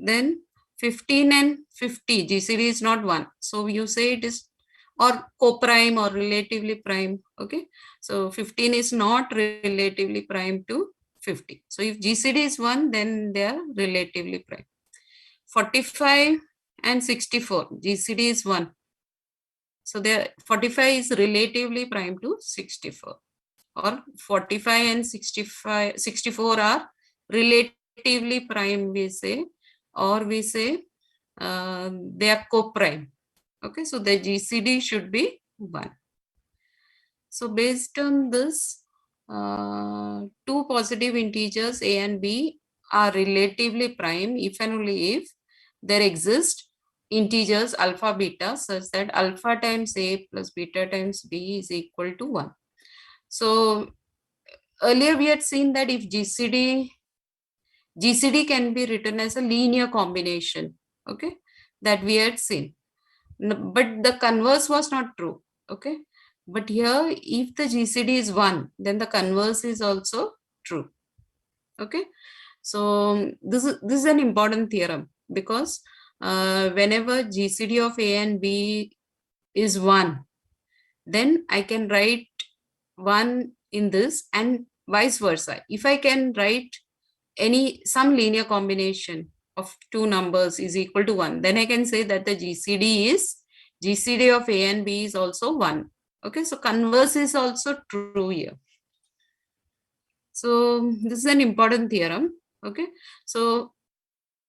then 15 and 50, GCD is not 1. So you say it is, or co-prime or relatively prime. Okay. So 15 is not relatively prime to 50. So if GCD is 1, then they are relatively prime. 45 and 64, GCD is 1. So there 45 is relatively prime to 64, or 45 and 64 are relatively prime, we say, or we say they are co-prime. Okay, so the GCD should be 1. So based on this, two positive integers a and b are relatively prime if and only if there exist integers alpha beta such that alpha times a plus beta times b is equal to 1. So earlier we had seen that if GCD can be written as a linear combination, okay, that we had seen. But the converse was not true, okay. But here, if the GCD is 1, then the converse is also true, okay. So this is an important theorem, because whenever GCD of A and B is 1, then I can write 1 in this, and vice versa. If I can write some linear combination of two numbers is equal to 1, then I can say that the GCD of A and B is also 1. Okay, so converse is also true here. So this is an important theorem. Okay, so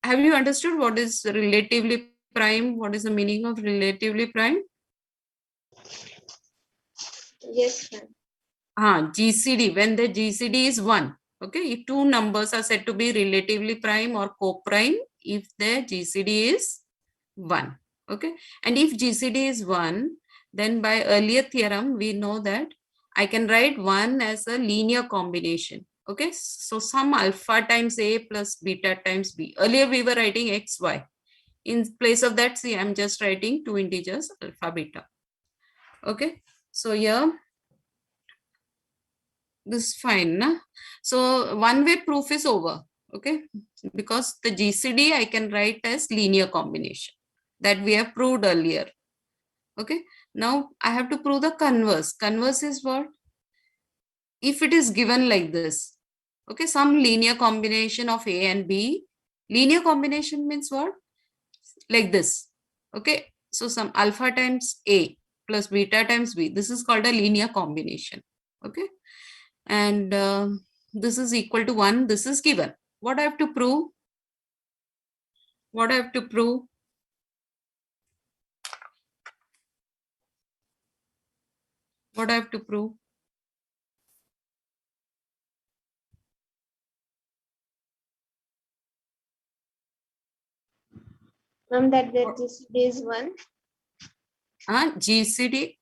have you understood what is relatively prime? What is the meaning of relatively prime? Yes, ma'am. GCD, when the GCD is 1. Okay, if two numbers are said to be relatively prime or co-prime if the GCD is 1. Okay, and if GCD is 1, then by earlier theorem we know that I can write 1 as a linear combination. Okay, so some alpha times a plus beta times b. Earlier we were writing xy. In place of that, see, I'm just writing two integers alpha beta. Okay, so here this is fine. Na? So one way proof is over. Okay, because the GCD I can write as linear combination that we have proved earlier. Okay, now I have to prove the converse. Converse is what? If it is given like this, okay, some linear combination of A and B. Linear combination means what? Like this. Okay, so some alpha times A plus beta times B. This is called a linear combination. Okay, and this is equal to 1. This is given. What I have to prove? What I have to prove? What I have to prove? Ma'am, that the GCD is 1. GCD,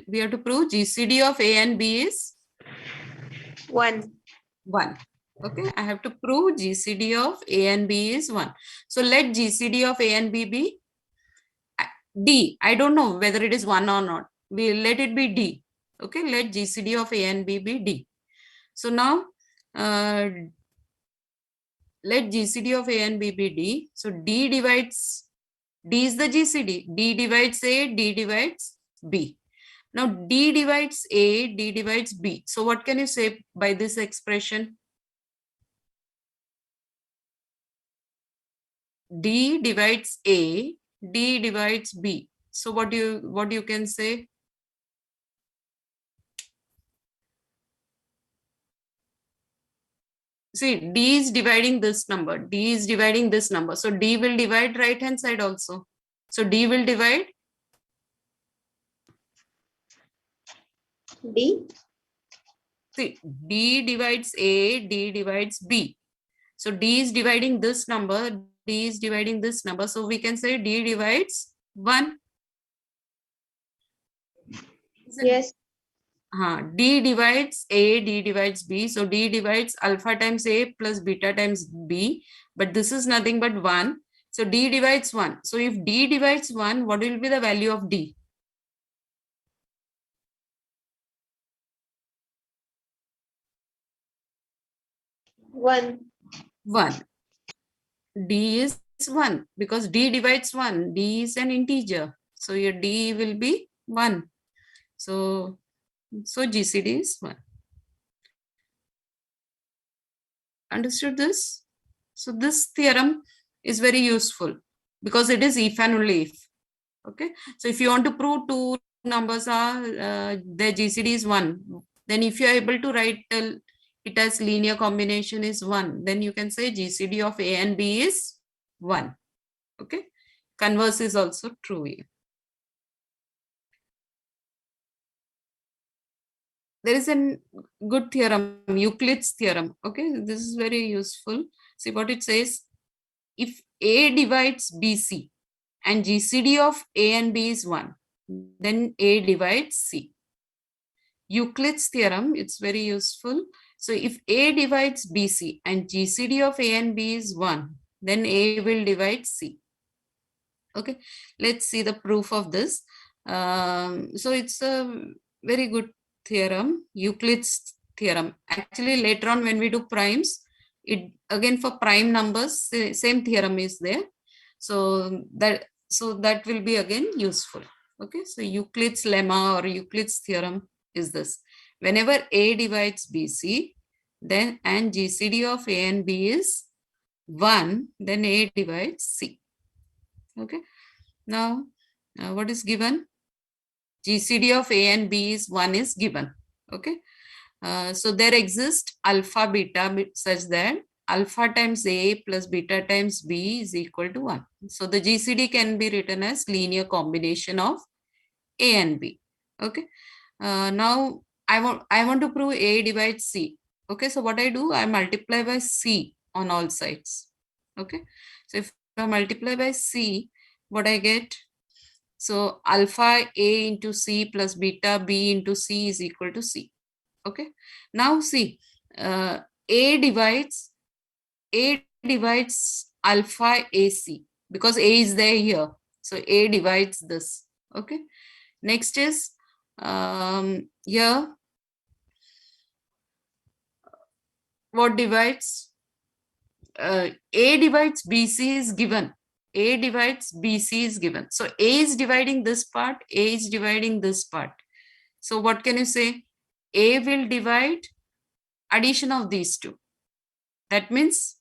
we have to prove GCD of A and B is 1. 1. Okay, I have to prove GCD of A and B is 1. So let GCD of A and B be D. I don't know whether it is 1 or not. We let it be D. Okay, let GCD of A and B be D. So now let GCD of A and B be D. So D is the GCD. D divides A, D divides B. Now D divides A, D divides B. So what can you say by this expression? D divides A, D divides B. So what you can say? See, D is dividing this number. D is dividing this number. So D will divide right hand side also. So D will divide D. See, D divides A, D divides B. So D is dividing this number, D is dividing this number. So we can say D divides 1. Yes. D divides A, D divides B. So D divides alpha times A plus beta times B. But this is nothing but 1. So D divides 1. So if D divides 1, what will be the value of D? One. 1. D is 1 because D divides 1. D is an integer. So your D will be 1. So GCD is 1. Understood this? So this theorem is very useful because it is if and only if. Okay. So if you want to prove two numbers are their GCD is 1, then if you are able to write it as linear combination is 1, then you can say GCD of A and B is 1. Okay. Converse is also true here. There is a good theorem, Euclid's theorem. Okay, this is very useful. See what it says. If A divides BC and GCD of A and B is 1, then A divides C. Euclid's theorem, it's very useful. So if A divides BC and GCD of A and B is 1, then A will divide C. Okay, let's see the proof of this. So it's a very good theorem, Euclid's theorem. Actually, later on when we do primes, it again for prime numbers, same theorem is there. So that will be again useful. Okay, so Euclid's lemma or Euclid's theorem is this. Whenever A divides BC, then and GCD of A and B is 1, then A divides C. Okay. Now, what is given? GCD of A and B is 1 is given. Okay. So there exists alpha beta such that alpha times A plus beta times B is equal to 1. So the GCD can be written as linear combination of A and B. Okay. Now I want to prove A divides C. Okay. So what I do, I multiply by C on all sides. Okay. So if I multiply by C, what I get? So alpha A into C plus beta B into C is equal to C. Okay. Now see, A divides alpha AC because A is there here. So A divides this. Okay. Next is here. What divides? A divides BC is given. A divides BC is given. So A is dividing this part, A is dividing this part. So what can you say? A will divide addition of these two. That means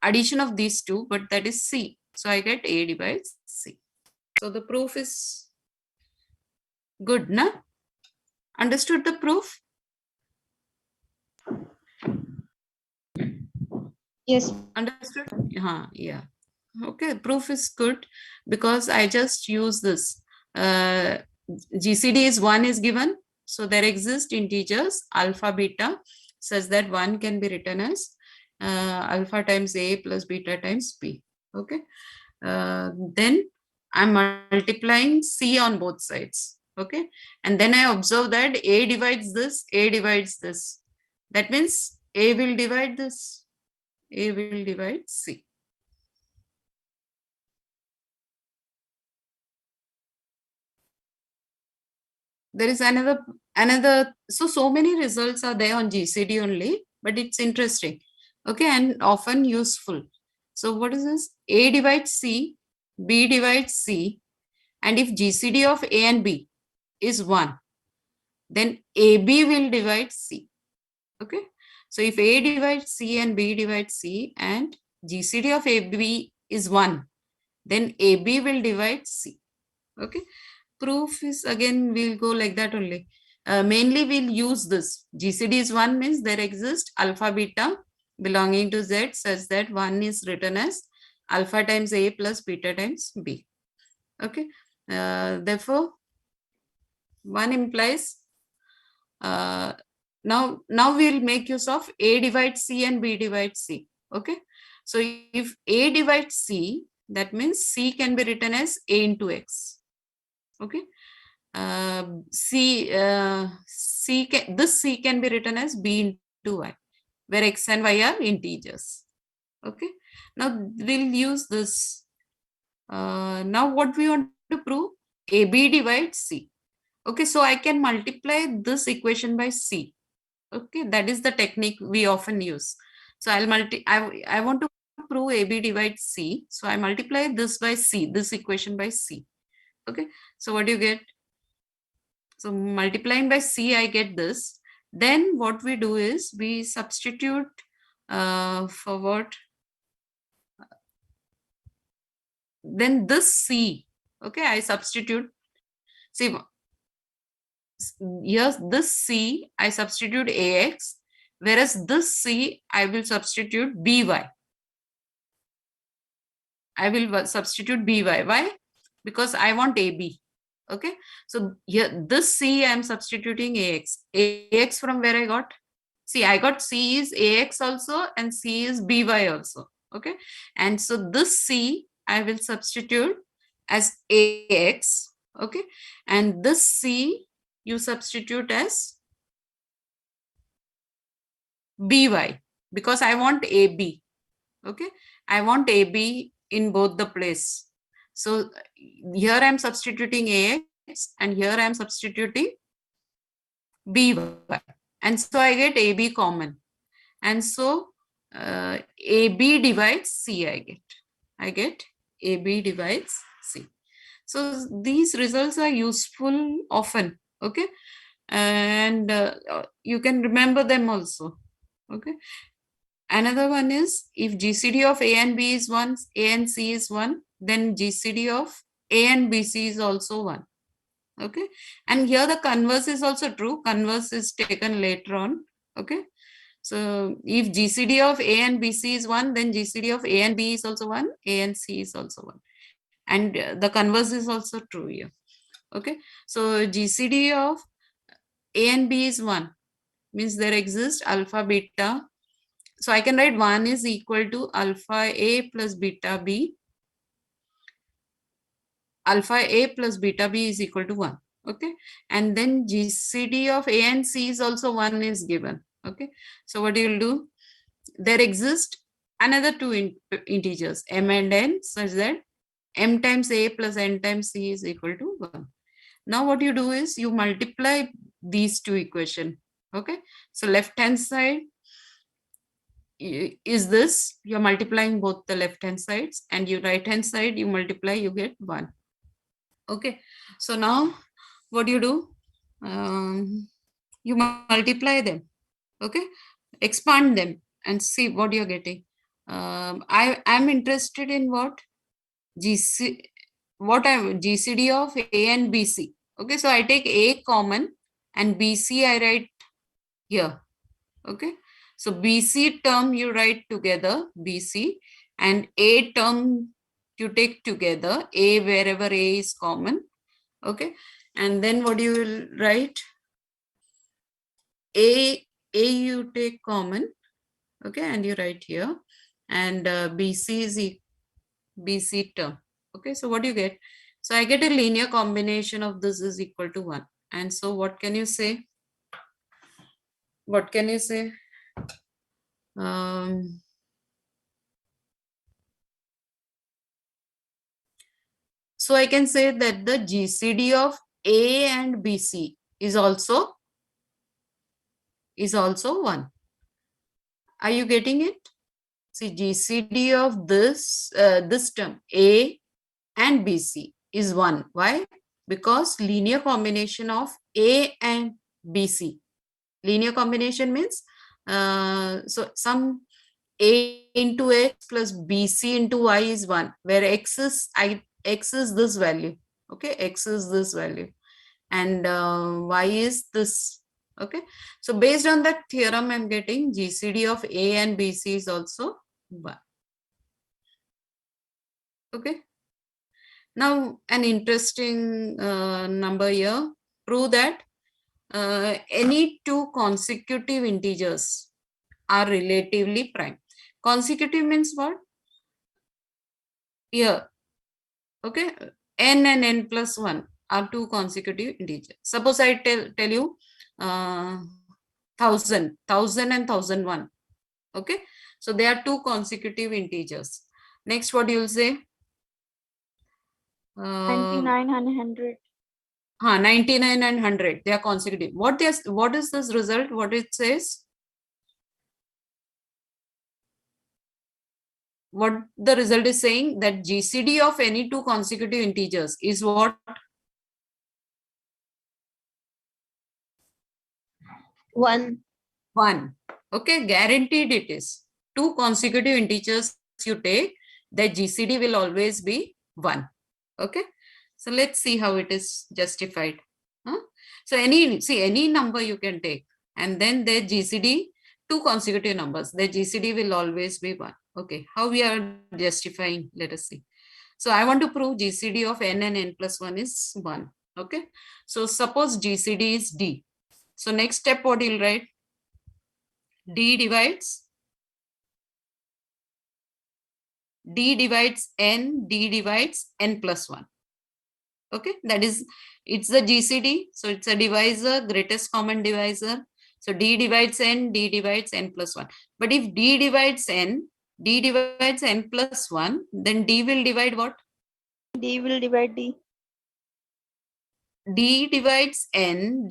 addition of these two, but that is C. So I get A divides C. So the proof is good, na? Understood the proof? Yes. Understood? Yeah. Okay, proof is good because I just use this. GCD is 1 is given. So there exist integers alpha beta such that 1 can be written as alpha times A plus beta times B. Okay. Then I'm multiplying C on both sides. Okay. And then I observe that A divides this, A divides this. That means A will divide this. A will divide C. There is another so many results are there on GCD only, but it's interesting. Okay, and often useful. So what is this? A divides C, B divides C, and if GCD of A and B is 1, then AB will divide C. Okay, so if A divides C and B divides C and GCD of AB is 1, then AB will divide C. Okay, proof is again we'll go like that only. Mainly we'll use this. GCD is 1 means there exists alpha beta belonging to Z such that 1 is written as alpha times A plus beta times B. Okay. Therefore, 1 implies now we'll make use of A divides C and B divides C. Okay. So if A divides C, that means C can be written as A into X. Okay. This C can be written as B into Y, where X and Y are integers. Okay. Now we'll use this. Now what we want to prove? AB divides C. Okay, so I can multiply this equation by C. Okay, that is the technique we often use. So I'll I want to prove AB divides C. So I multiply this by C, this equation by C. Okay. So what do you get? So multiplying by C, I get this. Then what we do is we substitute for what? Then this C, okay, I substitute. See, here's this C, I substitute AX, whereas this C, I will substitute BY. I will substitute BY. Why? Because I want AB. Okay. So here, this C, I'm substituting AX. AX from where I got? See, I got C is AX also and C is BY also. Okay. And so this C, I will substitute as AX. Okay. And this C, you substitute as BY because I want AB. Okay. I want AB in both the place. So here I'm substituting AX and here I'm substituting BY. And so I get AB common. And so AB divides C I get AB divides C. So these results are useful often. Okay. And you can remember them also. Okay. Another one is if GCD of A and B is 1, A and C is 1, then GCD of A and BC is also 1. Okay. And here the converse is also true. Converse is taken later on. Okay. So if GCD of A and BC is 1, then GCD of A and B is also 1, A and C is also 1. And the converse is also true here. Okay. So GCD of A and B is 1, means there exists alpha, beta. So I can write 1 is equal to alpha A plus beta B. Alpha A plus beta B is equal to 1. Okay. And then GCD of A and C is also 1 is given. Okay. So what you will do? There exist another two integers, m and n, such that m times A plus n times C is equal to 1. Now what you do is you multiply these two equations. Okay. So left hand side is this, you're multiplying both the left hand sides, and your right hand side you multiply, you get 1. Okay. So now what you do? You multiply them. Okay. Expand them and see what you're getting. I'm interested in what? GCD of A and BC. Okay. So I take A common and BC I write here. Okay. So BC term you write together, BC, and A term you take together, A wherever A is common. Okay. And then what you will write? A you take common. Okay. And you write here. And BC is BC term. Okay. So what do you get? So I get a linear combination of this is equal to 1. And so what can you say? What can you say? So I can say that the GCD of A and BC is also 1. Are you getting it? See, GCD of this term A and BC is 1. Why? Because linear combination of A and BC. Linear combination means so some A into X plus BC into Y is 1, where X is this value. Okay, X is this value, and Y is this. Okay, so based on that theorem, I'm getting GCD of A and BC is also 1. Okay. Now an interesting number here. Prove that any two consecutive integers are relatively prime. Consecutive means what? Here. Okay. N and n plus 1 are two consecutive integers. Suppose I tell you 1000 and 1001. Okay. So they are two consecutive integers. Next, what you will say? 99 and 100. 99 and 100. They are consecutive. What is this result? What it says? what the result is saying, that GCD of any two consecutive integers is what? 1. 1. Okay, guaranteed it is. Two consecutive integers you take, the GCD will always be 1. Okay, so let's see how it is justified. Huh? So any number you can take, and then the GCD, two consecutive numbers, the GCD will always be 1. Okay, how we are justifying? Let us see. So I want to prove GCD of n and n plus 1 is 1. Okay, so suppose GCD is D. So next step, what you'll write? D divides n, D divides n plus 1. Okay, that is, it's the GCD. So it's a divisor, greatest common divisor. So D divides n, D divides n plus 1. But if D divides n plus 1, then D will divide what? D will divide D. D divides n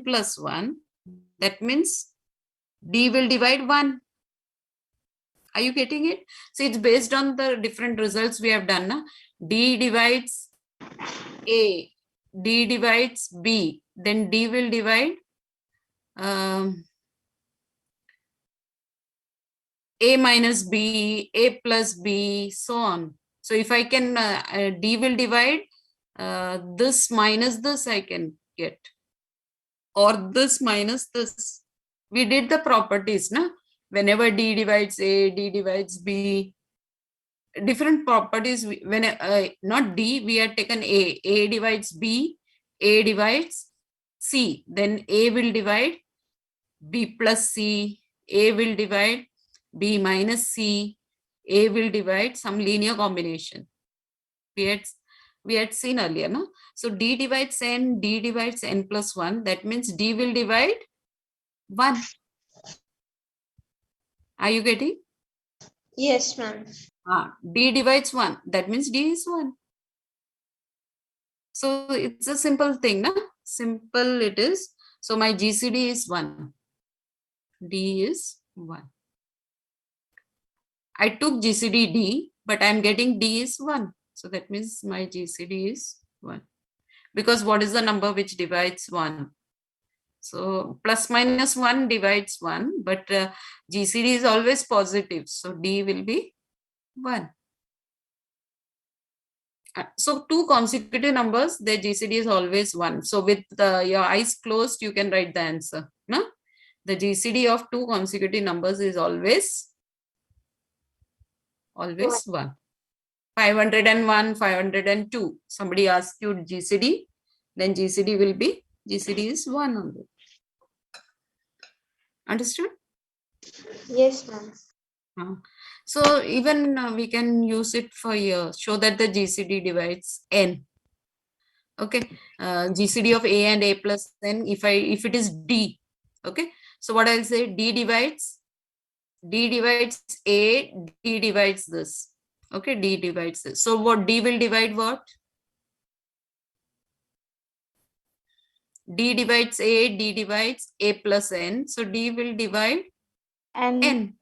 plus 1. That means D will divide 1. Are you getting it? So it's based on the different results we have done. Na? D divides A, D divides B, then D will divide A minus B, A plus B, so on. So if I can, D will divide this minus this I can get, or this minus this. We did the properties, na? Whenever D divides A, D divides B, different properties. When not D, we had taken A divides B, A divides C, then A will divide B plus C, A will divide B minus C, A will divide some linear combination. We had seen earlier, no? So D divides n, D divides n plus 1. That means D will divide 1. Are you getting? Yes, ma'am. D divides 1. That means D is 1. So it's a simple thing, na? Simple it is. So my GCD is 1. D is 1. I took GCD D, but I'm getting D is 1. So that means my GCD is 1. Because what is the number which divides 1? So plus minus 1 divides 1, but GCD is always positive. So D will be 1. So two consecutive numbers, their GCD is always 1. So with your eyes closed, you can write the answer. No? The GCD of two consecutive numbers is always 1. 501, 502. Somebody asks you GCD, then GCD will be, GCD is 1 only. Understood? Yes, ma'am. So even we can use it for show that the GCD divides n. Okay, GCD of A and A plus n, if it is D. Okay, so what I'll say, D divides A, D divides this. Okay, D divides this. So what D will divide what? D divides A, D divides A plus n. So D will divide n.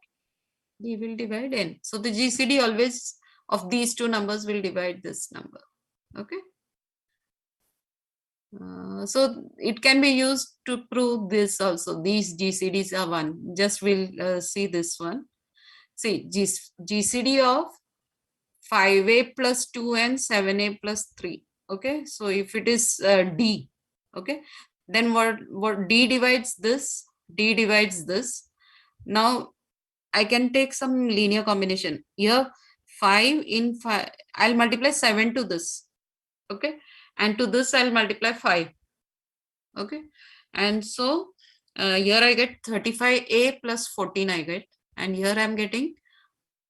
D will divide n. So the GCD always of these two numbers will divide this number. Okay. So it can be used to prove this also. These GCDs are 1. Just we'll see this one. See, GCD of 5a plus 2 and 7a plus 3. Okay, so if it is D, okay, then what D divides this, D divides this. Now I can take some linear combination. Here 5 in 5, I'll multiply 7 to this. Okay, and to this I'll multiply 5. Okay, and so here I get 35a plus 14 I get, and here I'm getting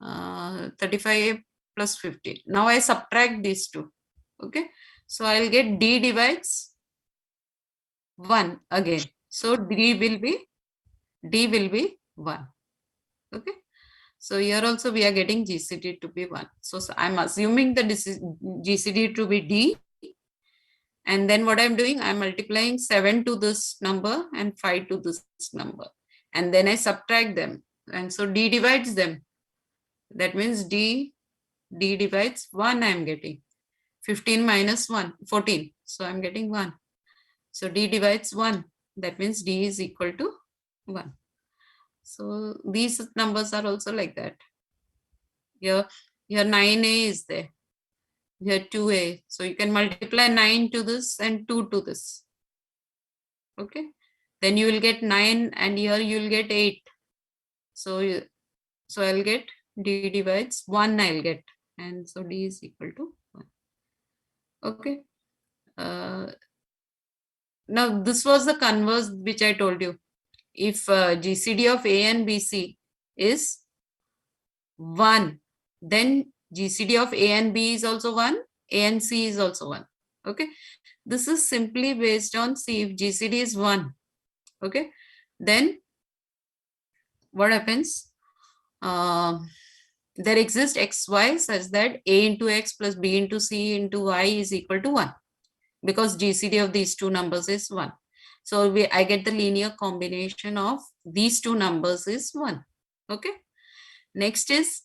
35a plus 15. Now I subtract these two. Okay, so I'll get D divides 1 again. So D will be 1. Okay, so here also we are getting GCD to be 1. So I'm assuming the GCD to be D. And then what I'm doing, I'm multiplying 7 to this number and 5 to this number. And then I subtract them. And so D divides them. That means D divides 1 I am getting. 15 minus 1, 14. So I'm getting 1. So D divides 1. That means D is equal to 1. So these numbers are also like that. Here 9A is there. Here 2A. So you can multiply 9 to this and 2 to this. Okay. Then you will get 9 and here you will get 8. So I'll get D divides 1 I'll get. And so D is equal to 1. Okay. Now this was the converse which I told you. If GCD of A and BC is 1, then GCD of A and B is also 1, A and C is also 1. Okay. This is simply based on, see, if GCD is 1. Okay. Then what happens? There exists XY such that A into X plus B into C into Y is equal to 1. Because GCD of these two numbers is 1. So I get the linear combination of these two numbers is 1. Okay. Next is,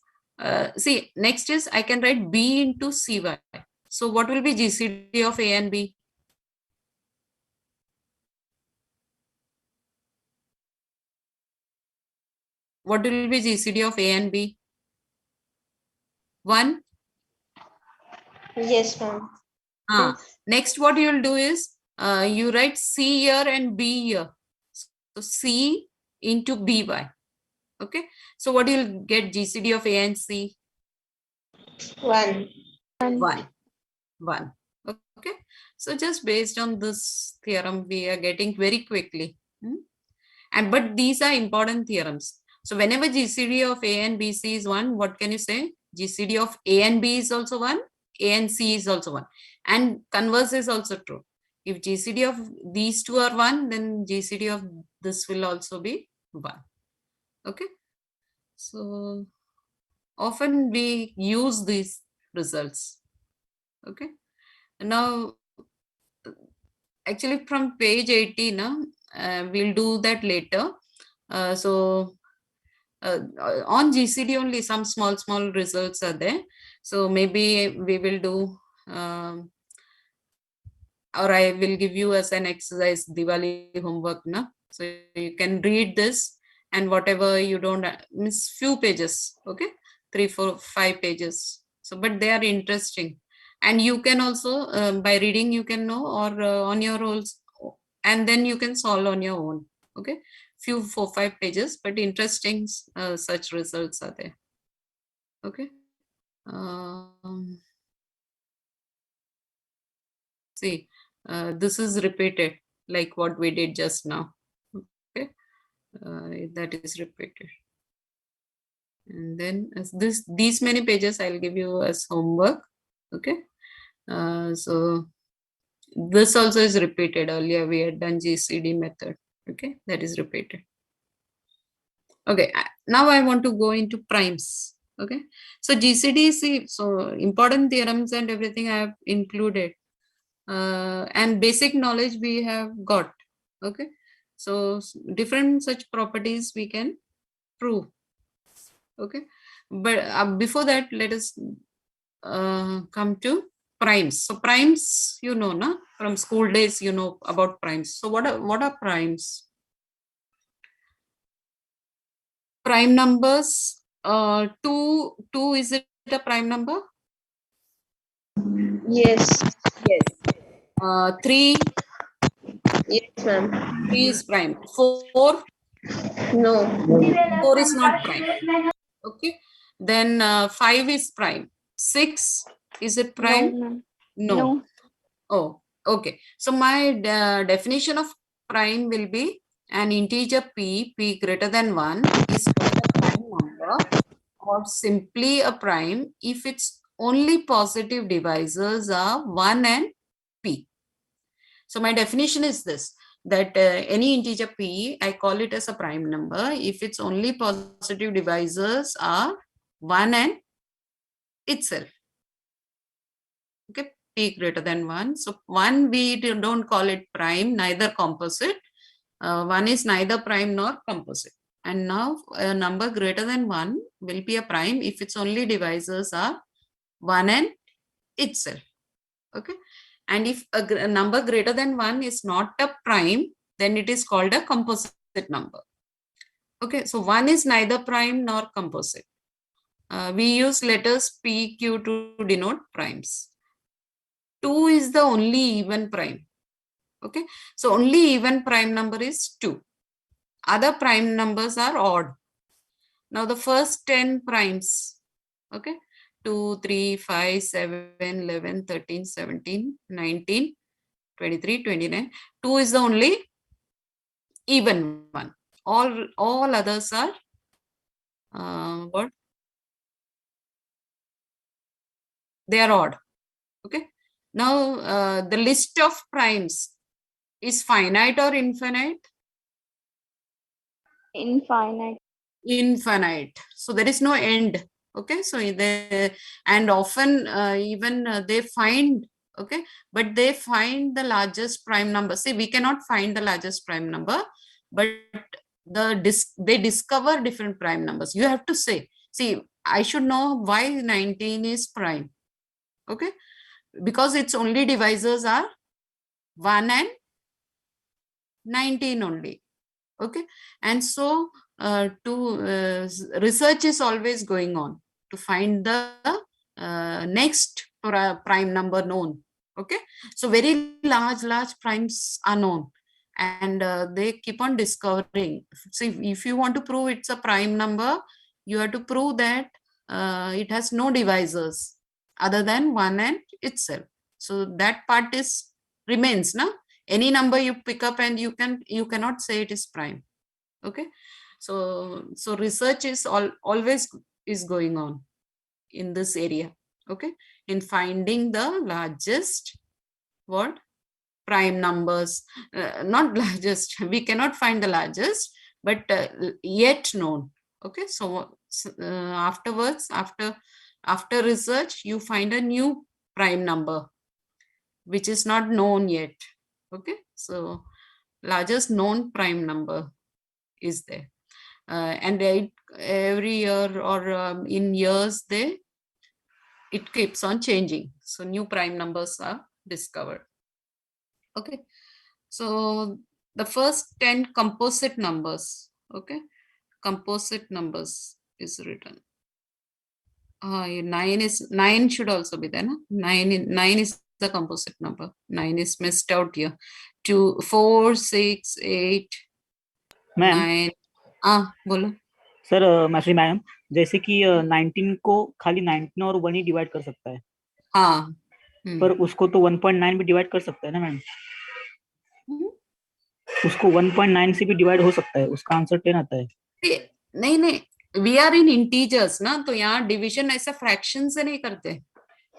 next is I can write B into CY. So what will be GCD of A and B? What will be GCD of A and B? 1? Yes, ma'am. Next, what you will do is you write C here and B here. So C into BY. Okay. So what you'll get GCD of A and C? 1. 1. Okay. So just based on this theorem, we are getting very quickly. But these are important theorems. So whenever GCD of A and BC is 1, what can you say? GCD of A and B is also 1, A and C is also 1. And converse is also true. If GCD of these two are 1, then GCD of this will also be 1. Okay. So often we use these results. Okay. Now, actually from page 18, we'll do that later. On GCD only some small results are there. So maybe we will do, or I will give you as an exercise Diwali homework. So you can read this and whatever you don't miss few pages. Okay. 3, 4, 5 pages. So, but they are interesting. And you can also, by reading, you can know, or on your own, and then you can solve on your own. Okay. Few 4, 5 pages, but interesting such results are there. Okay. See, this is repeated like what we did just now. Okay. That is repeated. And then as these many pages I'll give you as homework. Okay. So this also is repeated. Earlier we had done GCD method. Okay, that is repeated. Okay, now I want to go into primes. Okay, so GCD, so important theorems and everything I have included, and basic knowledge we have got. Okay, so different such properties we can prove. Okay, but before that, let us come to primes. So primes, you know, na? From school days, you know about primes. So what are primes? Prime numbers. 2 is it a prime number? Yes. 3. Yes, ma'am. 3 is prime. 4. No. 4 is not prime. Okay. Then 5 is prime. 6, is it prime? No. Oh, okay. So my definition of prime will be an integer p greater than 1 is called a prime number, or simply a prime if its only positive divisors are 1 and p. So my definition is this, that any integer p, I call it as a prime number if its only positive divisors are 1 and itself. Okay, p greater than 1. So 1 we don't call it prime, neither composite. 1 is neither prime nor composite. And now a number greater than 1 will be a prime if its only divisors are 1 and itself. Okay. And if a number greater than 1 is not a prime, then it is called a composite number. Okay. So 1 is neither prime nor composite. We use letters P, Q to denote primes. 2 is the only even prime. Okay. So only even prime number is 2. Other prime numbers are odd. Now the first 10 primes, okay, 2, 3, 5, 7, 11, 13, 17, 19, 23, 29. 2 is the only even one. All others are what? They are odd. Okay. Now the list of primes is finite or infinite? Infinite. Infinite. So there is no end. Okay. So they, and often even they find, okay, but they find the largest prime number. See, we cannot find the largest prime number, but they discover different prime numbers. You have to say, see, I should know why 19 is prime. Okay. Because its only divisors are 1 and 19 only. Okay. And so research is always going on to find the next prime number known. Okay. So very large primes are known, and they keep on discovering. So if you want to prove it's a prime number, you have to prove that it has no divisors other than 1 and itself. So that part is remains, na? Any number you pick up and you cannot say it is prime. Okay. So research is always is going on in this area. Okay. In finding the largest what prime numbers, not largest, we cannot find the largest, but yet known. Okay. So afterwards, after research, you find a new prime number which is not known yet. Okay. So largest known prime number is there. And every year or in years, it keeps on changing. So new prime numbers are discovered. Okay. So the first 10 composite numbers, okay, composite numbers is written. 9 should also be there. No? 9 is the composite number. 9 is missed out here. 2, 4, 6, 8, ma'am 9. बोलो sir मैश्री ma'am, जैसे कि 19 को खाली 19 और 1 ही divide कर सकता है, हाँ पर उसको तो 1.9 भी डिवाइड कर सकता है ना मैम? उसको 1.9 से भी डिवाइड हो सकता है, उसका आंसर 10 आता है। नहीं वी आर इन इंटीजर्स ना, तो यहाँ डिवीजन ऐसा फ्रैक्शन से नहीं करते,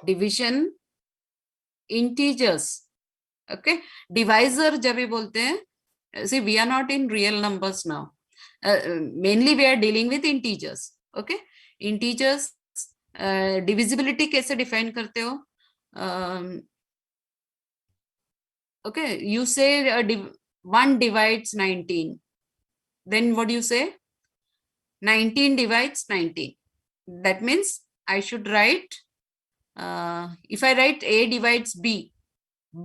डिवीजन इंटीजर्स। ओके, डिवाइजर जब भी बोलते हैं, see we are not in real numbers now, mainly we are dealing with integers. Okay, integers divisibility कैसे डिफाइन करते हो? ओके, यू से 1 divides 19, then what do you say? 19 divides 19. That means I should write, if I write A divides B,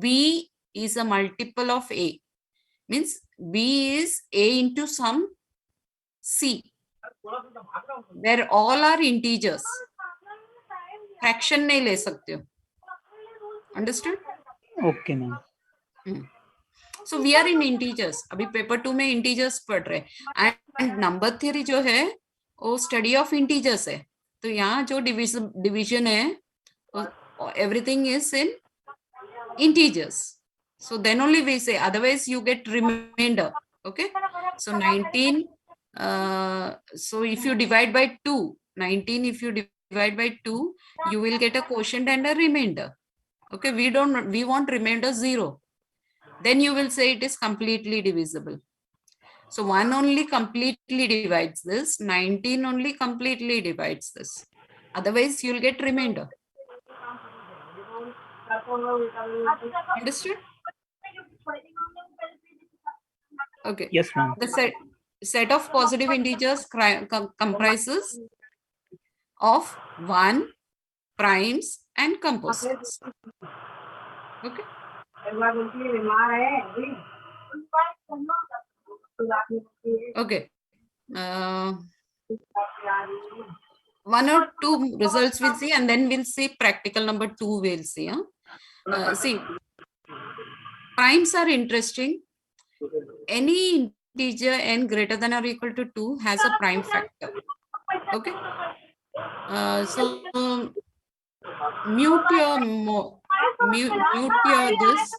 B is a multiple of A, means B is A into some C, where all are integers. Fraction नहीं ले सकते हो. Understood? Okay ma'am. So we are in integers. अभी paper 2 में integers पढ़ रहे हैं, and number theory जो है वो study of integers है। तो यहाँ जो division है, everything is in integers. So then only we say, otherwise you get remainder. Okay, so 19. So if you divide by 2, 19, if you divide by 2, you will get a quotient and a remainder. Okay, we want remainder 0. Then you will say it is completely divisible. So 1 only completely divides this, 19 only completely divides this. Otherwise, you'll get remainder. Understood? Okay. Yes, ma'am. The set of positive integers comprises of 1, primes and composites. Okay. Okay. One or two results we'll see, and then we'll see practical number 2 we'll see. See, primes are interesting. Any integer n greater than or equal to 2 has a prime factor. Okay. So mute your this.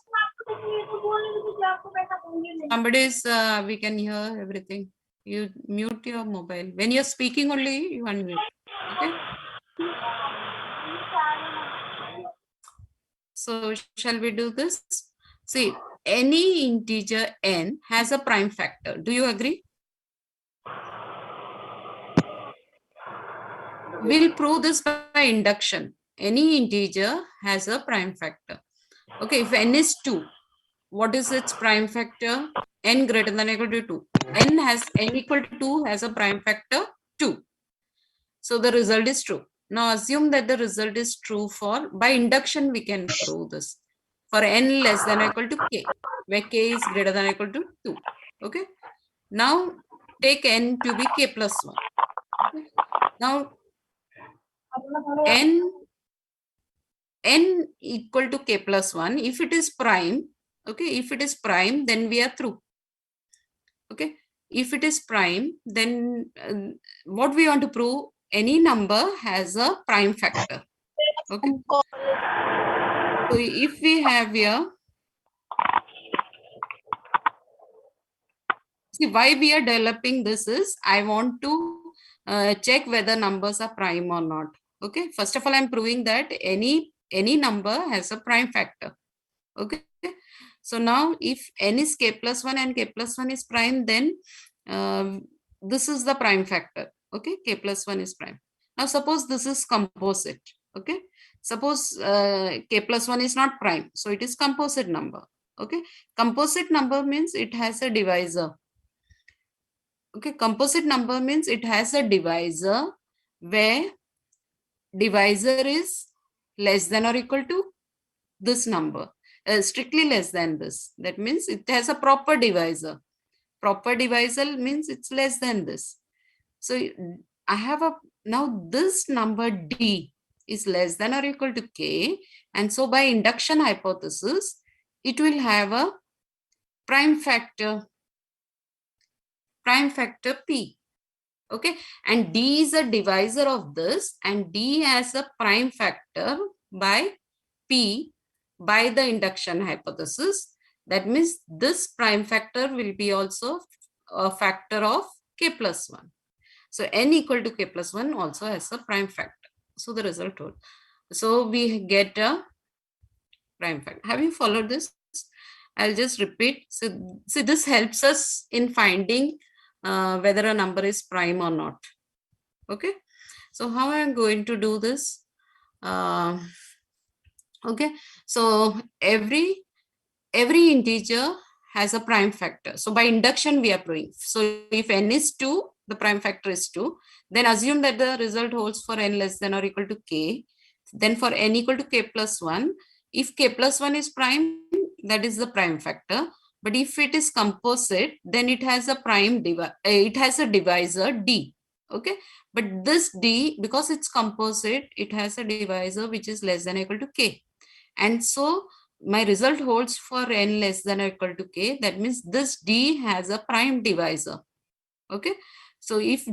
Somebody's we can hear everything. You mute your mobile. When you're speaking only, you unmute. Okay. So shall we do this? See, any integer n has a prime factor. Do you agree? We'll prove this by induction. Any integer has a prime factor. Okay, if n is 2, what is its prime factor? N greater than or equal to 2. N equal to 2 has a prime factor 2. So the result is true. Now assume that the result is true for, by induction we can prove this, for n less than or equal to k, where k is greater than or equal to 2. Okay. Now take n to be k plus 1. Okay. Now n equal to k plus 1, if it is prime, okay, if it is prime, then we are through. Okay. If it is prime, then what we want to prove, any number has a prime factor. Okay. So if we have here, see why we are developing this is, I want to check whether numbers are prime or not. Okay. First of all, I'm proving that any number has a prime factor. Okay. So now if n is k plus 1 and k plus 1 is prime, then this is the prime factor. Okay. K plus 1 is prime. Now suppose this is composite. Okay. Suppose k plus 1 is not prime. So it is composite number. Okay. Composite number means it has a divisor. Okay. Composite number means it has a divisor where divisor is less than or equal to this number. Strictly less than this. That means it has a proper divisor. Proper divisor means it's less than this. So I have now this number d is less than or equal to k, and so by induction hypothesis, it will have a prime factor p. Okay, and d is a divisor of this, and d has a prime factor by p by the induction hypothesis. That means this prime factor will be also a factor of k plus 1. So n equal to k plus 1 also has a prime factor. So the result holds. So we get a prime factor. Have you followed this? I'll just repeat. So this helps us in finding whether a number is prime or not. Okay. So how I'm going to do this? Okay. So every integer has a prime factor. So by induction we are proving. So if n is 2, the prime factor is 2. Then assume that the result holds for n less than or equal to k. Then for n equal to k plus 1, if k plus 1 is prime, that is the prime factor. But if it is composite, then it has a it has a divisor d. Okay. But this d, because it's composite, it has a divisor which is less than or equal to k. And so my result holds for n less than or equal to k. That means this d has a prime divisor. Okay. So if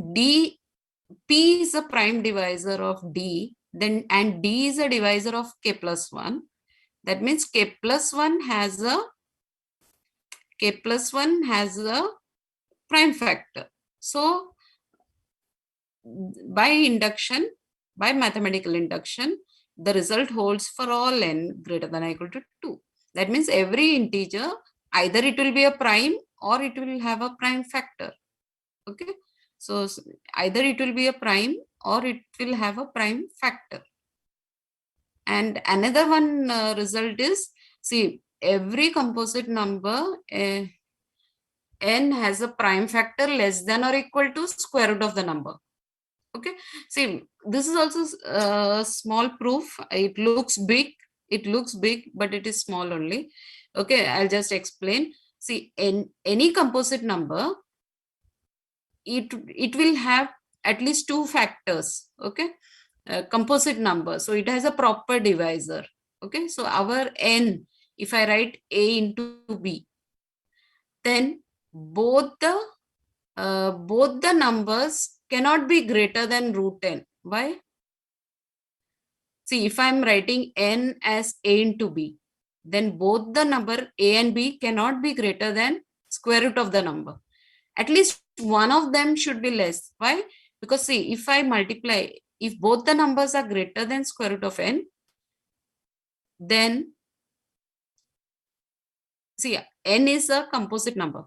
p is a prime divisor of d, then and d is a divisor of k plus 1, that means k plus 1 has a prime factor. So by induction, by mathematical induction, the result holds for all n greater than or equal to 2. That means every integer, either it will be a prime or it will have a prime factor. Okay. So either it will be a prime or it will have a prime factor. And another one result is, see, every composite number, n has a prime factor less than or equal to square root of the number. Okay, see, this is also a small proof. It looks big, but it is small only. Okay, I'll just explain. See, in any composite number, it will have at least two factors. Okay, composite number, so it has a proper divisor. Okay, so our n, if I write a into b, then both the numbers cannot be greater than root n. Why? See, if I'm writing n as a into b, then both the number a and b cannot be greater than square root of the number. At least one of them should be less. Why? Because see, if I multiply, if both the numbers are greater than square root of n, then see, n is a composite number.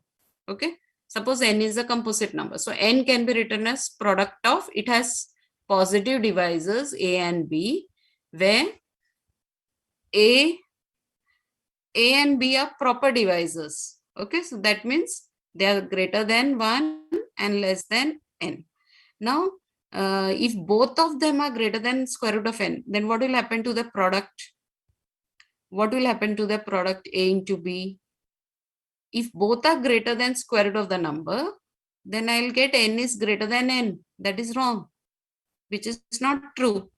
Okay, suppose n is a composite number, so n can be written as product of, it has positive divisors a and b, where a and b are proper divisors. Okay, so that means they are greater than 1 and less than n. Now, if both of them are greater than square root of n, then what will happen to the product? What will happen to the product a into b? If both are greater than square root of the number, then I'll get n is greater than n. That is wrong, which is not true.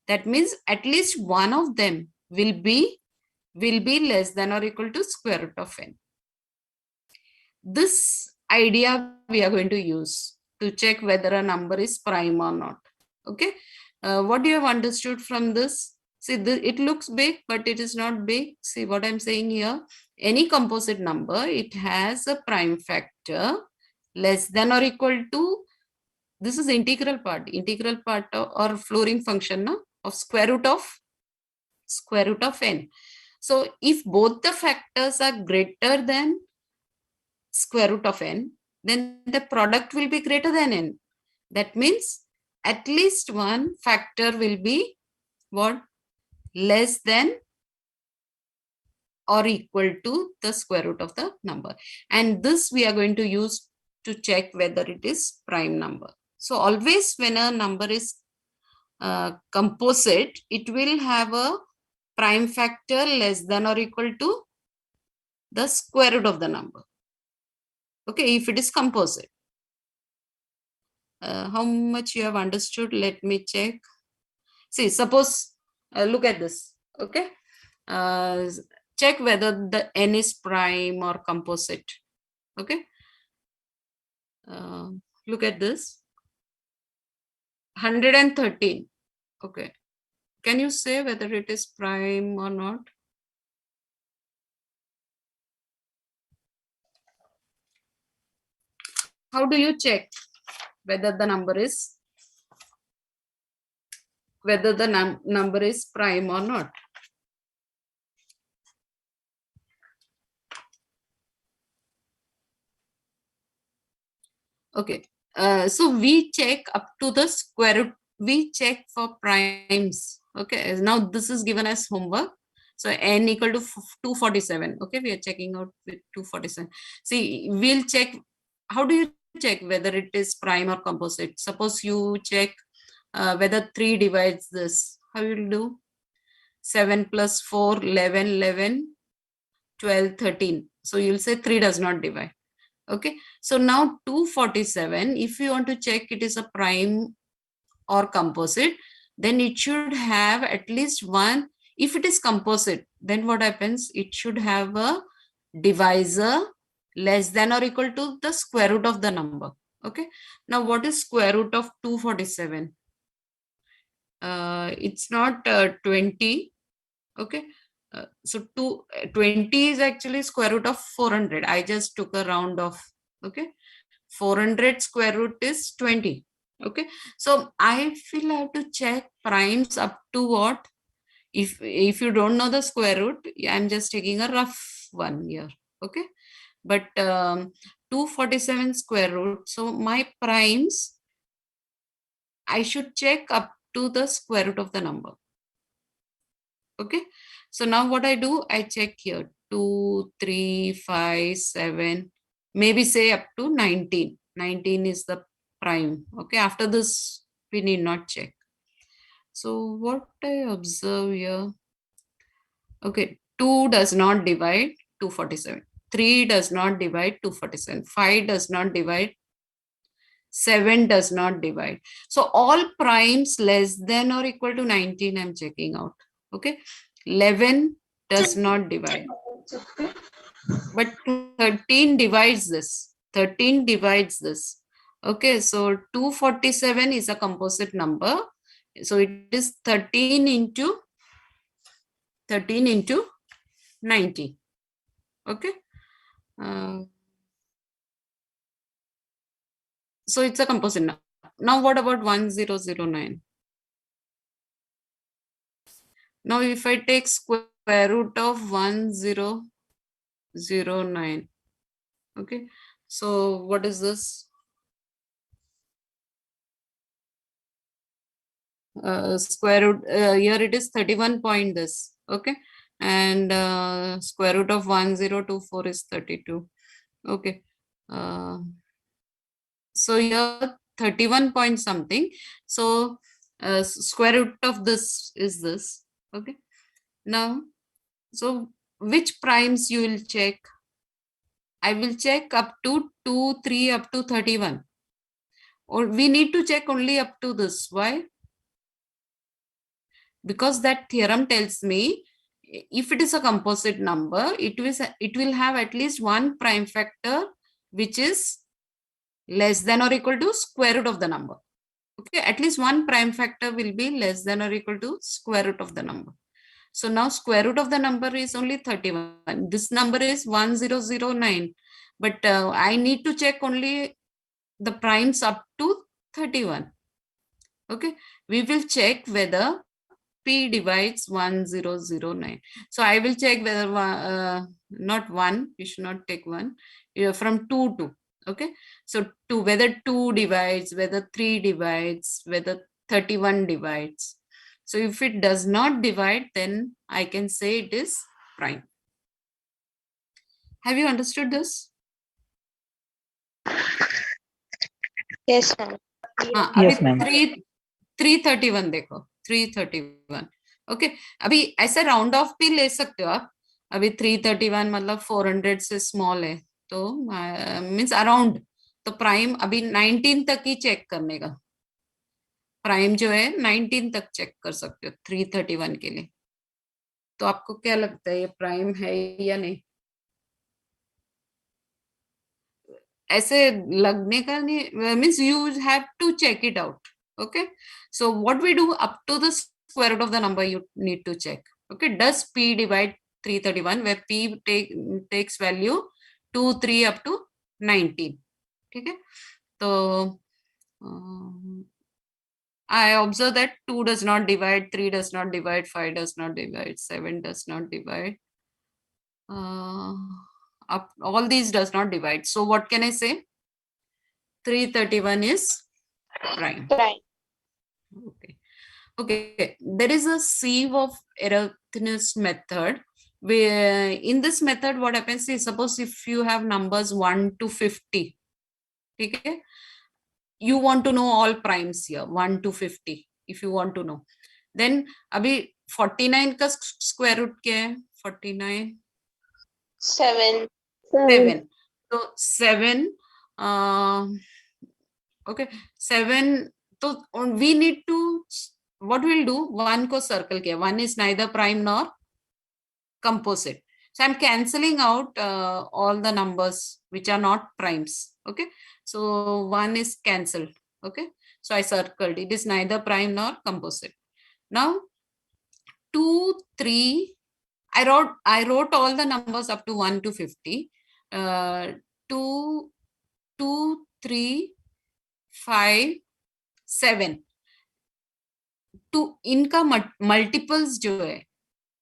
That means at least one of them will be less than or equal to square root of n. This idea we are going to use to check whether a number is prime or not. Okay, what do you have understood from this? See, it looks big, but it is not big. See what I'm saying here. Any composite number, it has a prime factor less than or equal to, this is integral part or Floring function of square root of n. So if both the factors are greater than square root of n, then the product will be greater than n. That means at least one factor will be what? Less than or equal to the square root of the number. And this we are going to use to check whether it is prime number. So always when a number is composite, it will have a prime factor less than or equal to the square root of the number. Okay, if it is composite. How much you have understood? Let me check. See, suppose, look at this. Okay, check whether the n is prime or composite. Okay, look at this. 113. Okay, can you say whether it is prime or not? How do you check whether the number is number is prime or not? Okay, so we check up to the square root. We check for primes. Okay, now this is given as homework. So n equal to 247. Okay, we are checking out with 247. See, we'll check. How do you check whether it is prime or composite? Suppose you check whether 3 divides this. How you will do? 7 plus 4, 11, 11, 12, 13. So you'll say 3 does not divide. Okay, so now 247, if you want to check it is a prime or composite, then it should have at least one. If it is composite, then what happens? It should have a divisor less than or equal to the square root of the number. Okay, now what is square root of 247? It's not 20. Okay, so 20 is actually square root of 400. I just took a round of, okay, 400 square root is 20. Okay, so I feel I have to check primes up to what? If you don't know the square root, I'm just taking a rough one here. Okay, but 247 square root, so my primes, I should check up to the square root of the number. Okay, so now what I do, I check here 2, 3, 5, 7. maybe say up to 19. 19 is the prime. Okay, after this, we need not check. So what I observe here, okay, 2 does not divide 247. 3 does not divide 247. 5 does not divide. 7 does not divide. So all primes less than or equal to 19, I'm checking out. Okay. 11 does not divide. But 13 divides this. 13 divides this. Okay. So 247 is a composite number. So it is 13 into 90. Okay. So it's a composite number. Now what about 1009? Now if I take square root of 1009, okay, so what is this? Square root, here it is 31 point this, okay, and square root of 1024 is 32, okay. So here 31 point something, so square root of this is this, okay. Now, so which primes you will check? I will check up to 2, 3, up to 31. Or we need to check only up to this. Why? Because that theorem tells me if it is a composite number, it will have at least one prime factor which is less than or equal to square root of the number. Okay, at least one prime factor will be less than or equal to square root of the number. So now square root of the number is only 31. This number is 1009. But I need to check only the primes up to 31. Okay, we will check whether P divides 1009. So I will check whether not 1, we should not take 1, from 2 to. Okay, so 2, whether 2 divides, whether 3 divides, whether 31 divides. So if it does not divide, then I can say it is prime. Have you understood this? Yes, ma'am. Yes, ma'am. 331 देखो 331. Okay, अभी ऐसे round of भी ले सकते हो आप. अभी 331 मतलब 400 से स्मॉल है, तो मींस अराउंड. तो प्राइम अभी 19 तक ही चेक करने का. प्राइम जो है 19 तक चेक कर सकते हो 331 के लिए. तो आपको क्या लगता है ये प्राइम है या नहीं? ऐसे लगने का नहीं, means you have to check it out. Okay, so what we do up to the square root of the number you need to check. Okay, does P divide 331 where P takes value 2, 3 up to 19. ठीक है, तो I observe that 2 does not divide, 3 does not divide, 5 does not divide, 7 does not divide, up all these does not divide. So what can I say? 331 is prime. Prime. Okay. Okay. There is a sieve of Arrhenius method. Where in this method, what happens is, suppose if you have numbers 1 to 50, okay, you want to know all primes here, 1 to 50. If you want to know, then अभी 49 का square root क्या है? 49. 7. 7. So 7. Okay, 7. So we need to, what we'll do, 1 को circle किया. 1 is neither prime nor composite. So I'm cancelling out all the numbers which are not primes. Okay, so 1 is cancelled. Okay, so I circled, it is neither prime nor composite. Now 2, 3, I wrote all the numbers up to 1 to 50. 2, 3, 5, 7. तो इनका multiples जो है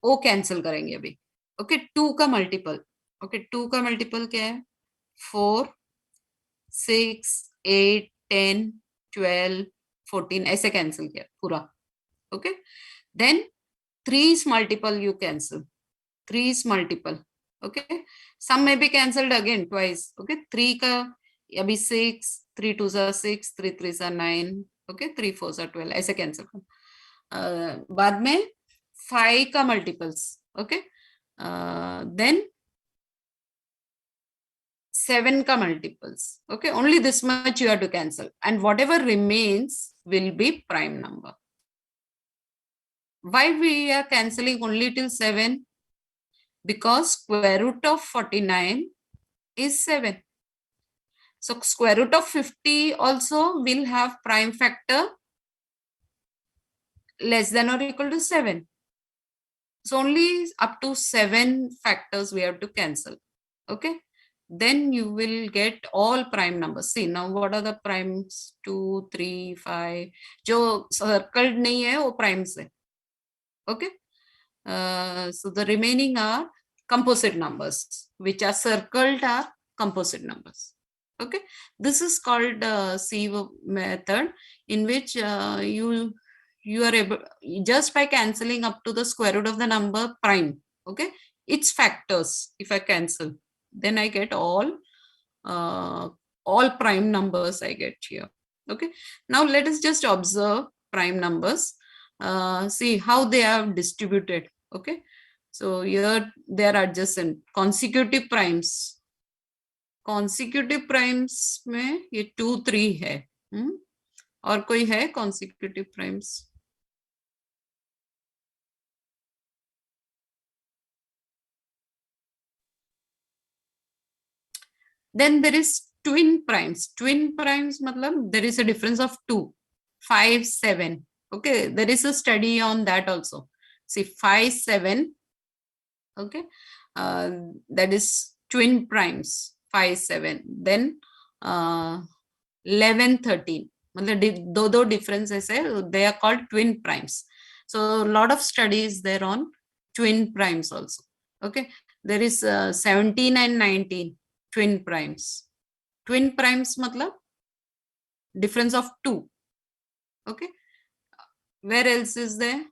वो cancel करेंगे अभी. Okay, 2 का multiple. Okay, 2 का multiple क्या है? 4, 6, 8, 10, 12, 14 ऐसे कैंसिल किया पूरा. Okay, then 3 is multiple you cancel. 3 is multiple. Okay, some may be cancelled again twice. Okay, 3 का अभी 6, 3 2s are 6, 3 3s are 9. Okay, 3 4s are 12. ऐसे कैंसिल कर बाद में 5 का मल्टीपल्स. Okay, then 7 का multiples. Okay, only this much you have to cancel, and whatever remains will be prime number. Why we are cancelling only till 7? Because square root of 49 is 7. So square root of 50 also will have prime factor less than or equal to 7. So only up to 7 factors we have to cancel. Okay, then you will get all prime numbers. See now what are the primes? 2, 3, 5. जो circled नहीं है वो primes है. Okay, so the remaining are composite numbers, which are circled are composite numbers. Okay, this is called sieve method, in which you are able, just by cancelling up to the square root of the number prime. Okay, its factors, if I cancel, then I get all prime numbers I get here. Okay, now let us just observe prime numbers. See how they are distributed. Okay, so here they are adjacent. Consecutive primes में ये 2 3 है. और कोई है consecutive primes? Then there is twin primes. Twin primes matlab there is a difference of 2, 5, 7. Okay, there is a study on that also. See 5, 7. Okay, that is twin primes, 5, 7. Then 11, 13. मतलब दो differences है, they are called twin primes. So a lot of studies there on twin primes also. Okay, there is 17 and 19 twin primes. Twin primes matlab difference of 2. Okay, where else is there?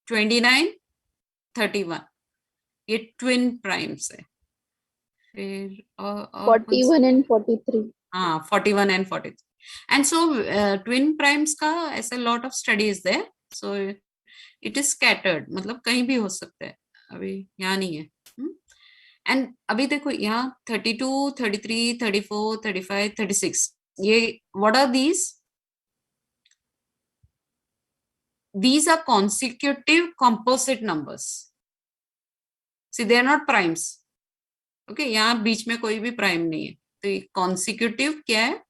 29, 31. ये twin primes है. फिर 41 and 43. 41 and 43. And so twin primes का ऐसे lot of studies there. So it is scattered. मतलब कहीं भी हो सकता है. अभी यहाँ नहीं है. And अभी देखो यहाँ 32, 33, 34, 35, 36. ये what are these? These are consecutive composite numbers. See, they are not primes. Okay, यहाँ बीच में कोई भी प्राइम नहीं है. तो ये consecutive क्या है?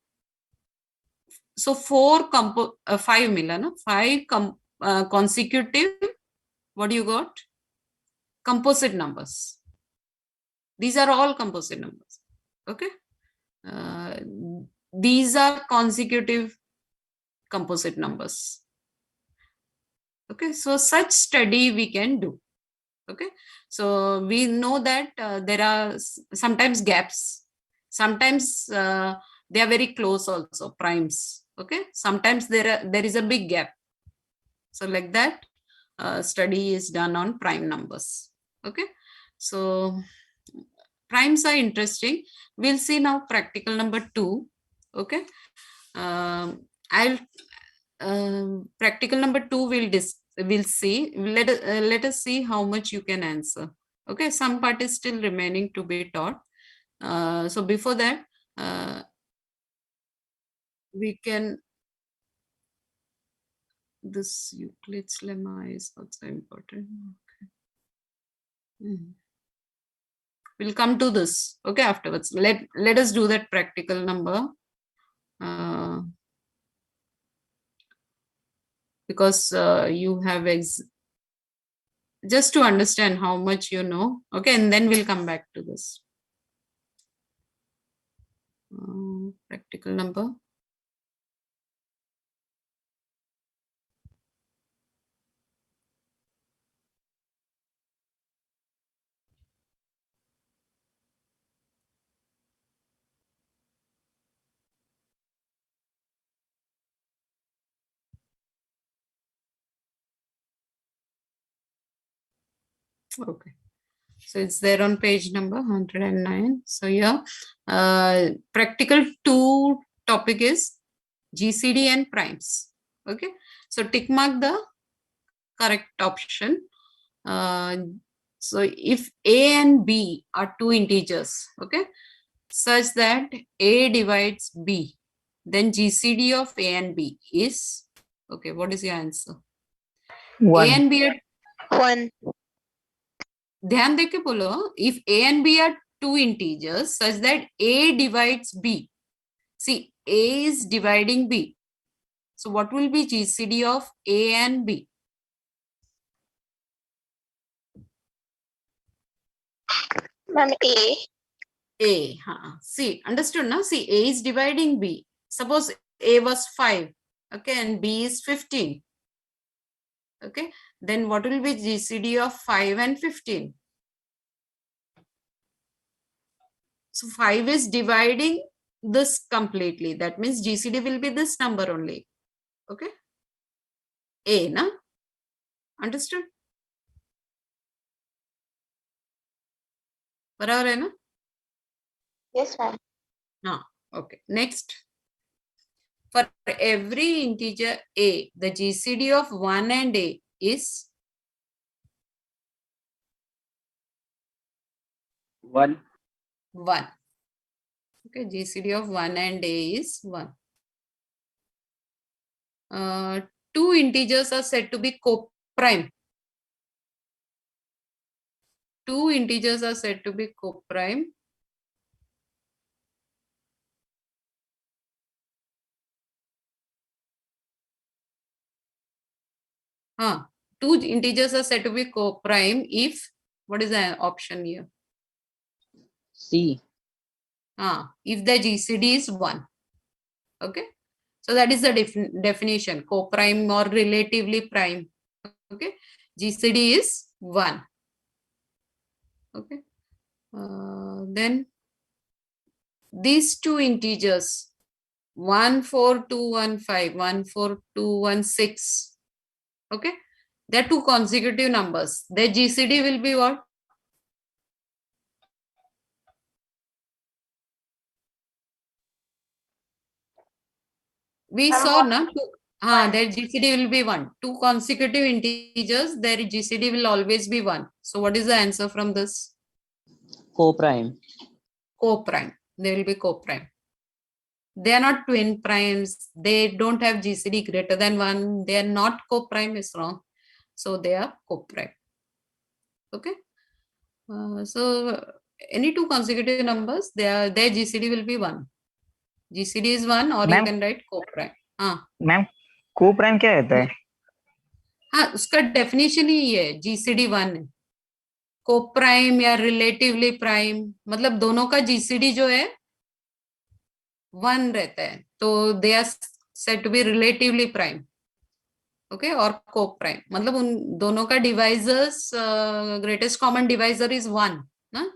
So 5 मिला ना, 5 consecutive, what you got? Composite numbers. These are all composite numbers. Okay, these are consecutive composite numbers. Okay, so such study we can do. Okay, so we know that there are sometimes gaps, sometimes they are very close also, primes. Okay, sometimes there is a big gap. So like that study is done on prime numbers. Okay, so primes are interesting. We'll see now practical number 2. Okay, I'll practical number 2 we'll see. Let us see how much you can answer. Okay, some part is still remaining to be taught. So before that, we can, this Euclid's lemma is also important. Okay. We'll come to this, okay, afterwards. Let us do that practical number. Because you have just to understand how much you know. Okay, and then we'll come back to this. Practical number. Okay. So it's there on page number 109. So yeah, practical 2 topic is GCD and primes. Okay, so tick mark the correct option. So if A and B are 2 integers, okay, such that A divides B, then GCD of A and B is, okay, what is your answer? A and B are, 1. ध्यान देके बोलो, if A and B are 2 integers such that A divides B. See, A is dividing B. So what will be GCD of A and B? Ma'am, A. A. See, understood now? See, A is dividing B. Suppose A was 5, okay, and B is 15. Okay, then what will be GCD of 5 and 15? So 5 is dividing this completely. That means GCD will be this number only. Okay, A, na? Understood? बराबर है ना? Yes, ma'am. Okay. Next, for every integer A, the GCD of 1 and A is 1. 1. Okay, GCD of 1 and A is 1. 2 integers are said to be coprime. 2 integers are said to be coprime. Two integers are said to be coprime if, what is the option here? C. If the GCD is 1. Okay, so that is the definition, coprime or relatively prime. Okay, GCD is 1. Okay, then these 2 integers 14215, 14216. Okay, they are 2 consecutive numbers. Their GCD will be what? We saw na, their GCD will be 1. 2 consecutive integers, their GCD will always be 1. So what is the answer from this? Coprime. Coprime. They will be coprime. They are not twin primes. They don't have GCD greater than 1. They are not coprime, is wrong. So they are coprime. Okay. So any 2 consecutive numbers, their GCD will be 1. GCD is 1, or you can write coprime. Ma'am coprime क्या रहता है? उसका definition ही ये है, GCD 1 है. Coprime या relatively prime, मतलब दोनों का GCD जो है 1 रहता है, तो they are said to be relatively prime. Okay, और कोप्राइम मतलब उन दोनों का divisors, greatest common divisor is 1 ना.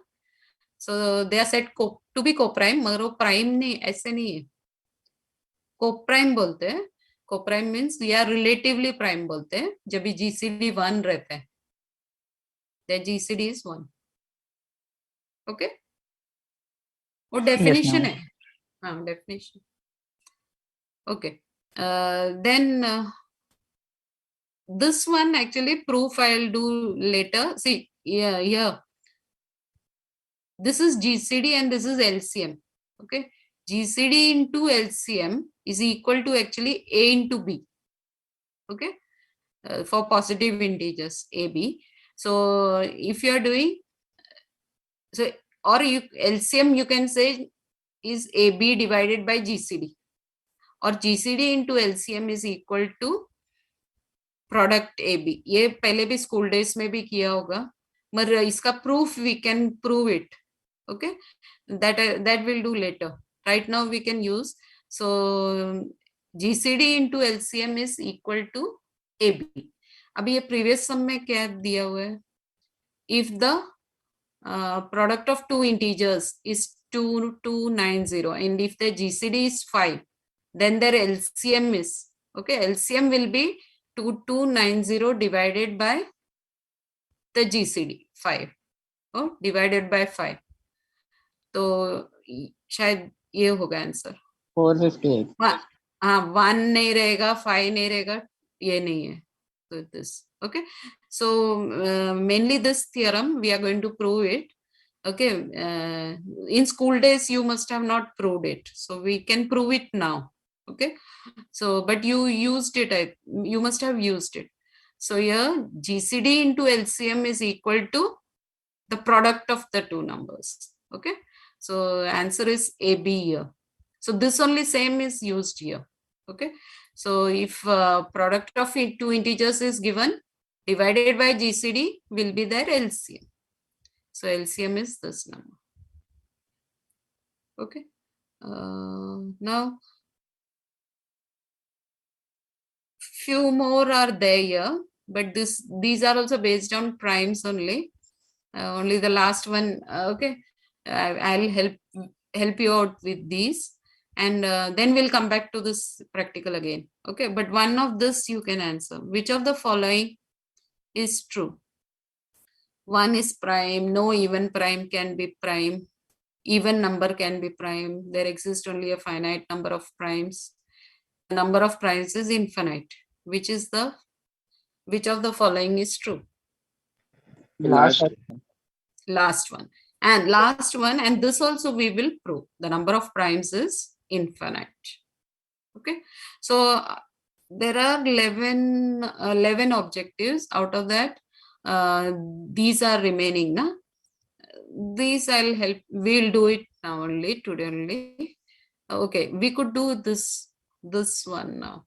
So they are said to be coprime, मगर वो प्राइम नहीं, ऐसे नहीं है. कोप्राइम बोलते हैं. कोप्राइम मीन्स या रिलेटिवली प्राइम बोलते हैं जब भी GCD 1 रहता है. That GCD is 1. ओके, वो डेफिनेशन है. Definition. Okay, then this one actually proof I'll do later. See, here this is GCD and this is LCM. Okay, GCD into LCM is equal to actually A into B. Okay, for positive integers AB. So if you are doing, so or you LCM you can say is AB divided by GCD, or GCD into LCM is equal to product AB. ये पहले भी school days में भी किया होगा, मगर इसका proof we can prove it. Okay, that will do later. Right now we can use. So GCD into LCM is equal to AB. अभी ये प्रीवियस सम में क्या दिया हुआ है? If the product of 2 integers is 2290 and if the GCD is 5, then their LCM is, okay, LCM will be 2290 divided by the GCD 5. divided by 5. तो शायद ये होगा आंसर. 458. हाँ, 1 नहीं रहेगा, 5 नहीं रहेगा, ये नहीं है. So this, okay. So mainly this theorem we are going to prove it. Okay, in school days you must have not proved it, so we can prove it now. Okay, so but you used it, you must have used it. So here GCD into LCM is equal to the product of the two numbers. Okay, so answer is AB here. So this only same is used here. Okay, so if product of two integers is given, divided by GCD will be their LCM. So LCM is this number. Okay, now few more are there here, but these are also based on primes only. Only the last one. Okay, I'll help you out with these, and then we'll come back to this practical again. Okay, but one of this you can answer. Which of the following is true? One is prime. No even prime can be prime. Even number can be prime. There exists only a finite number of primes. The number of primes is infinite. Which of the following is true? Last. Last one. And last one, and this also we will prove. The number of primes is infinite. Okay, so there are 11 objectives. Out of that, these are remaining. Na? These I'll help. We'll do it now only, today only. Okay, we could do this one now.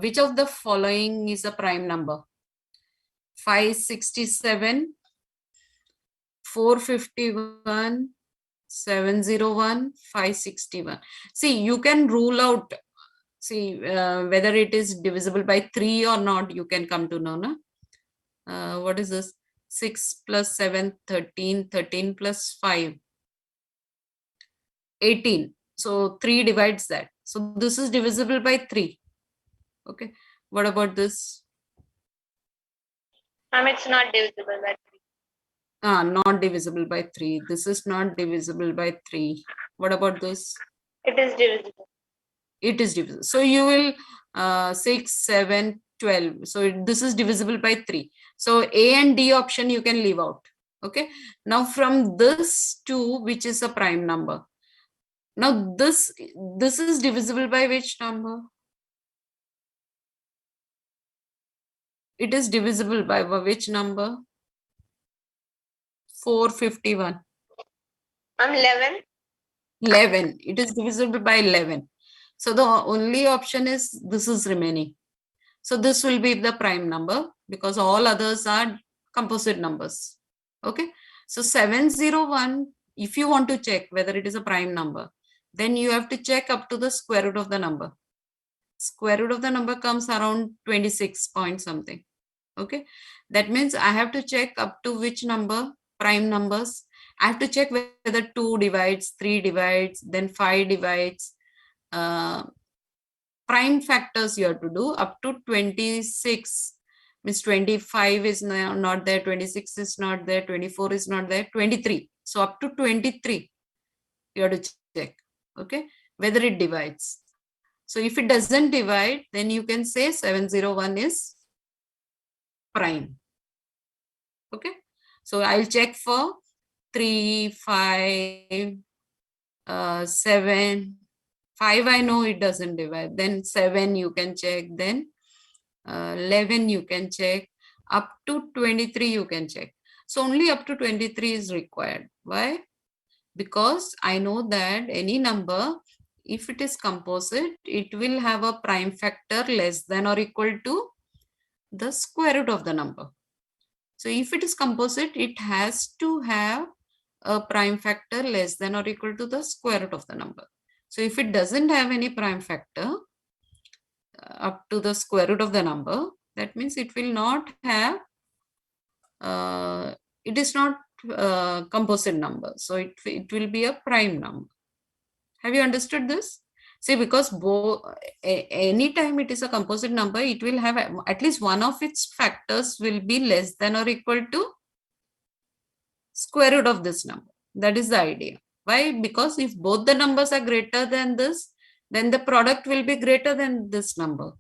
Which of the following is a prime number? 567, 451, 701, 561. See, you can rule out, whether it is divisible by 3 or not, you can come to know. Na? What is this? 6 plus 7, 13, 13 plus 5, 18. So 3 divides that. So this is divisible by 3. Okay. What about this? It's not divisible by 3. Not divisible by 3. This is not divisible by 3. What about this? It is divisible. It is divisible. So you will 6, 7, 12. So this is divisible by 3. So A and D option you can leave out. Okay. Now from this 2, which is a prime number. Now this is divisible by which number? It is divisible by which number? 451. 11. 11. It is divisible by 11. So the only option is this is remaining. So this will be the prime number because all others are composite numbers. Okay. So 701, if you want to check whether it is a prime number, then you have to check up to the square root of the number. Square root of the number comes around 26 point something. Okay. That means I have to check up to which number, prime numbers. I have to check whether 2 divides, 3 divides, then 5 divides. Prime factors you have to do up to 26. Means 25 is not there, 26 is not there, 24 is not there, 23. So up to 23, you have to check, okay, whether it divides. So if it doesn't divide, then you can say 701 is prime. Okay, so I'll check for 3, 5, 7, 5 I know it doesn't divide, then 7 you can check, then 11 you can check, up to 23 you can check. So only up to 23 is required. Why? Because I know that any number, if it is composite, it will have a prime factor less than or equal to the square root of the number. So if it is composite, it has to have a prime factor less than or equal to the square root of the number. So if it doesn't have any prime factor up to the square root of the number, that means it will not have, it is not composite number. So it will be a prime number. Have you understood this? See, because anytime it is a composite number, it will have at least one of its factors will be less than or equal to square root of this number. That is the idea. Why? Because if both the numbers are greater than this, then the product will be greater than this number.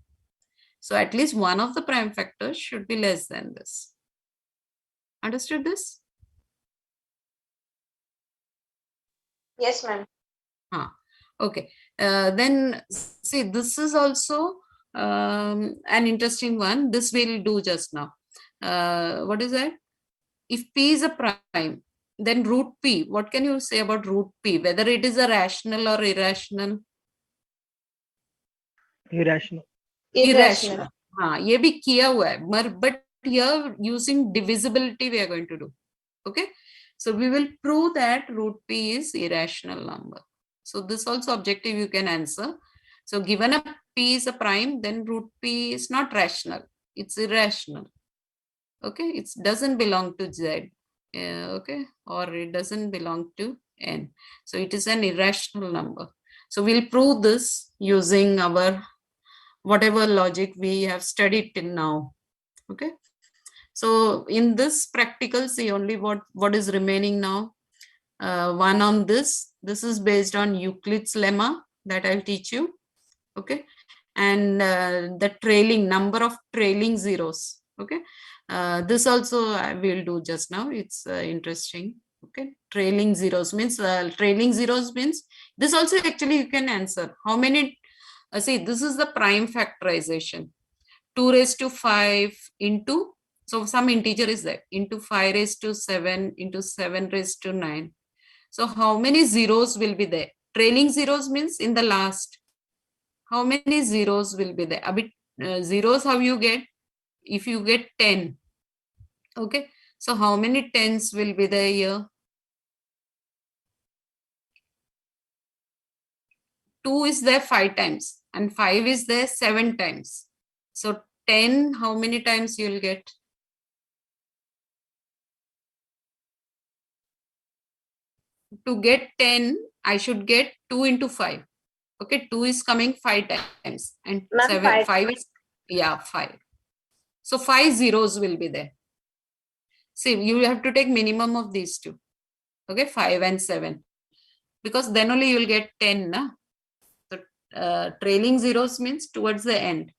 So at least one of the prime factors should be less than this. Understood this? Yes, ma'am. Okay. Then see, this is also an interesting one. This we'll do just now. What is that? If P is a prime, then root P, what can you say about root P? Whether it is a rational or irrational? Irrational. Irrational. हाँ, ये भी किया हुआ है, but here using divisibility we are going to do. Okay, so we will prove that root P is irrational number. So this also objective you can answer. So given a P is a prime, then root P is not rational, it's irrational. Okay, it doesn't belong to Z. Okay, or it doesn't belong to N. So it is an irrational number. So we'll prove this using our whatever logic we have studied till now. Okay, so in this practical, see only what is remaining now. One on this is based on Euclid's lemma that I'll teach you. Okay, and the trailing number of trailing zeros. Okay, this also I will do just now. It's interesting. Okay, trailing zeros means this also actually you can answer how many. See, this is the prime factorization. 2 raised to 5 into, so some integer is there, into 5 raised to 7 into 7 raised to 9. So how many zeros will be there? Trailing zeros means in the last. How many zeros will be there? A bit zeros, how you get? If you get 10. Okay. So how many tens will be there here? 2 is there 5 times and 5 is there 7 times. So 10, how many times you will get? To get 10, I should get 2 into 5. Okay, 2 is coming 5 times and 5 is, yeah, 5. So 5 zeros will be there. See, you have to take minimum of these two. Okay, 5 and 7. Because then only you will get 10. Na? So trailing zeros means towards the end.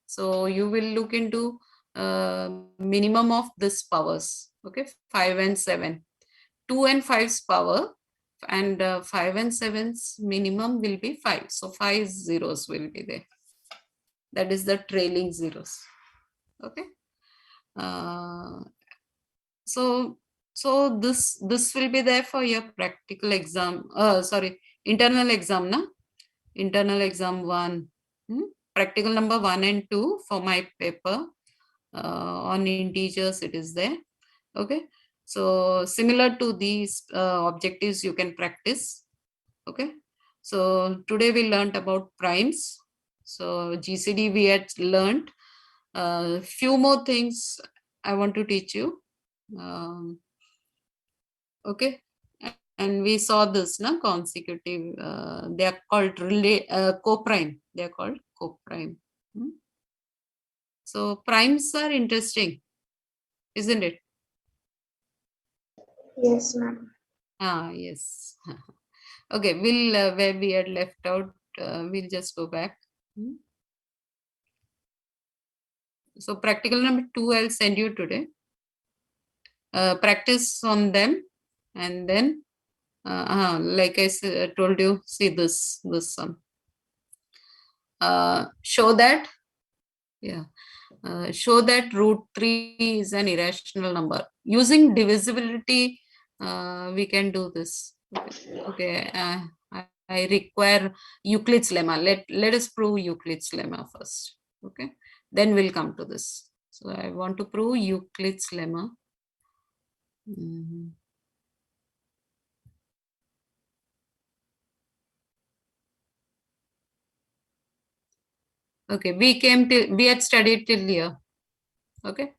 So you will look into minimum of this powers. Okay, 5 and 7. 2 and 5's power, and 5 and 7's minimum will be 5. So 5 zeros will be there. That is the trailing zeros. Okay. So this will be there for your practical exam. Internal exam, na? Internal exam 1. Practical number 1 and 2 for my paper. On integers it is there. Okay. So similar to these objectives you can practice. Okay. So today we learned about primes. So GCD we had learned. Few more things I want to teach you. Okay. And we saw this, na, consecutive. They are called coprime. They are called coprime. So primes are interesting, isn't it? Yes, ma'am. Yes. Okay, we'll where we had left out, we'll just go back. So practical number 2 I'll send you today. Practice on them, and then like I told you, see this sum. Show that, show that root 3 is an irrational number. Using divisibility, we can do this. Okay. I require Euclid's lemma. Let us prove Euclid's lemma first. Okay. Then we'll come to this. So I want to prove Euclid's lemma. Okay, we had studied till here. Okay.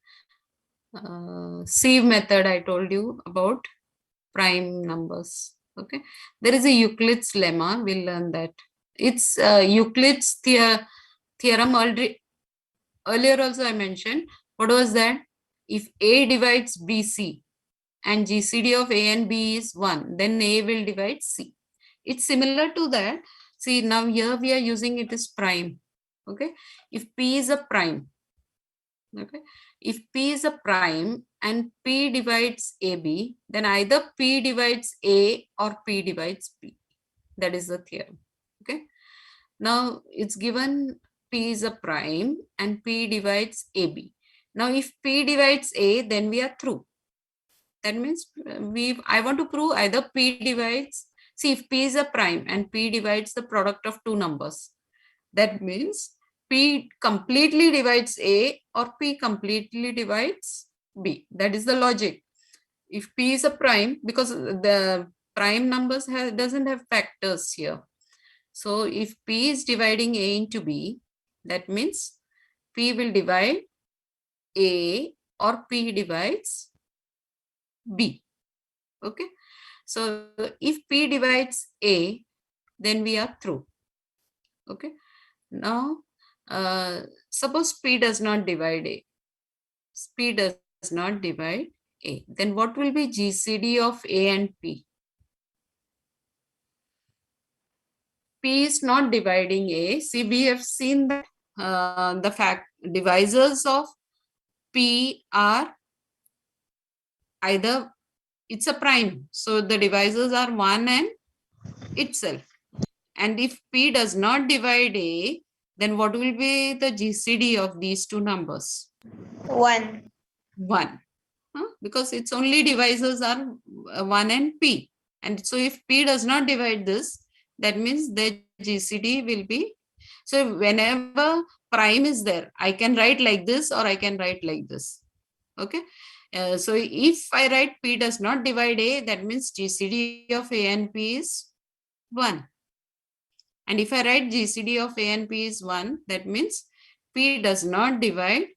Sieve method I told you about prime numbers. Okay. There is a Euclid's lemma. We'll learn that. It's Euclid's theorem already. Earlier also I mentioned. What was that? If A divides BC, and GCD of A and B is 1, then A will divide C. It's similar to that. See, now here we are using it as prime. Okay. If P is a prime, okay, if P is a prime and P divides AB, then either P divides A or P divides P. That is the theorem. Okay. Now it's given P is a prime and P divides AB. Now if P divides A, then we are through. That means I want to prove either P divides, see, if P is a prime and P divides the product of two numbers, that means P completely divides A or P completely divides B. That is the logic. If P is a prime, because the prime numbers doesn't have factors here. So if P is dividing A into B, that means P will divide A or P divides B. Okay. So if P divides A, then we are through. Okay. Now, suppose P does not divide A. P does not divide A. Then what will be GCD of A and P? P is not dividing A. See, we have seen that the fact divisors of P are either, it's a prime. So the divisors are 1 and itself. And if P does not divide A, then what will be the GCD of these two numbers? 1. 1. Because its only divisors are 1 and P. And so if P does not divide this, that means the GCD will be, so whenever prime is there, I can write like this or I can write like this. Okay. So if I write P does not divide A, that means GCD of A and P is 1. And if I write GCD of A and P is 1, that means P does not divide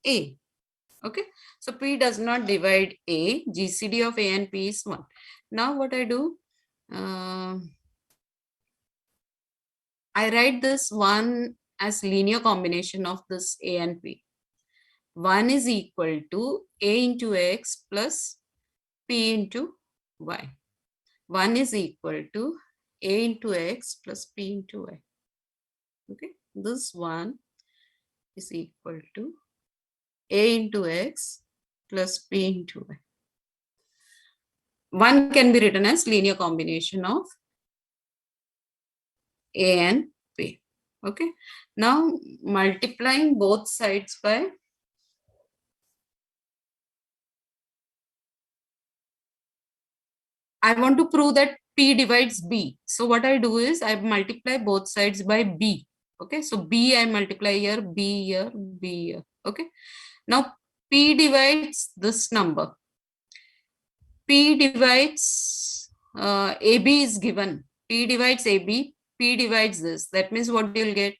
A. Okay. So P does not divide A. GCD of A and P is 1. Now what I do? I write this 1 as linear combination of this A and P. 1 is equal to A into X plus P into Y. 1 is equal to A into X plus P into Y. Okay. This 1 is equal to A into X plus P into Y. 1 can be written as linear combination of A and P. Okay. Now multiplying both sides by I want to prove that P divides B. So what I do is I multiply both sides by B. Okay. So B I multiply here, B here, B here. Okay. Now P divides this number. P divides AB is given. P divides AB. P divides this. That means what you'll get?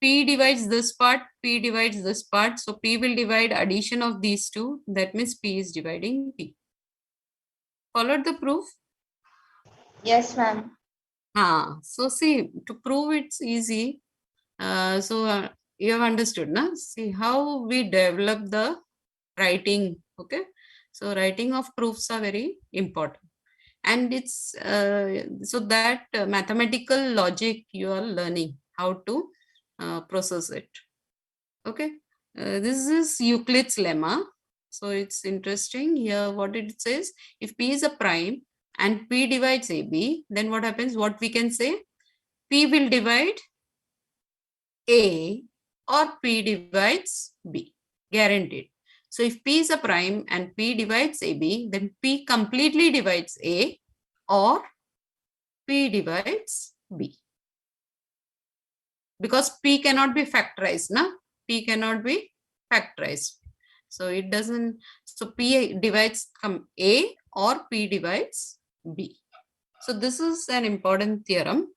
P divides this part, P divides this part. So P will divide addition of these two. That means P is dividing P. Followed the proof? Yes, ma'am. So see, to prove it's easy. You have understood, na? See how we develop the writing. Okay. So writing of proofs are very important. And it's so that mathematical logic you are learning how to process it. Okay. This is Euclid's lemma. So it's interesting here what it says. If P is a prime and P divides AB, then what happens? What we can say? P will divide A or P divides B. Guaranteed. So if P is a prime and P divides AB, then P completely divides A or P divides B. Because P cannot be factorized, na? P cannot be factorized. So it doesn't, so P divides A or P divides B. So this is an important theorem.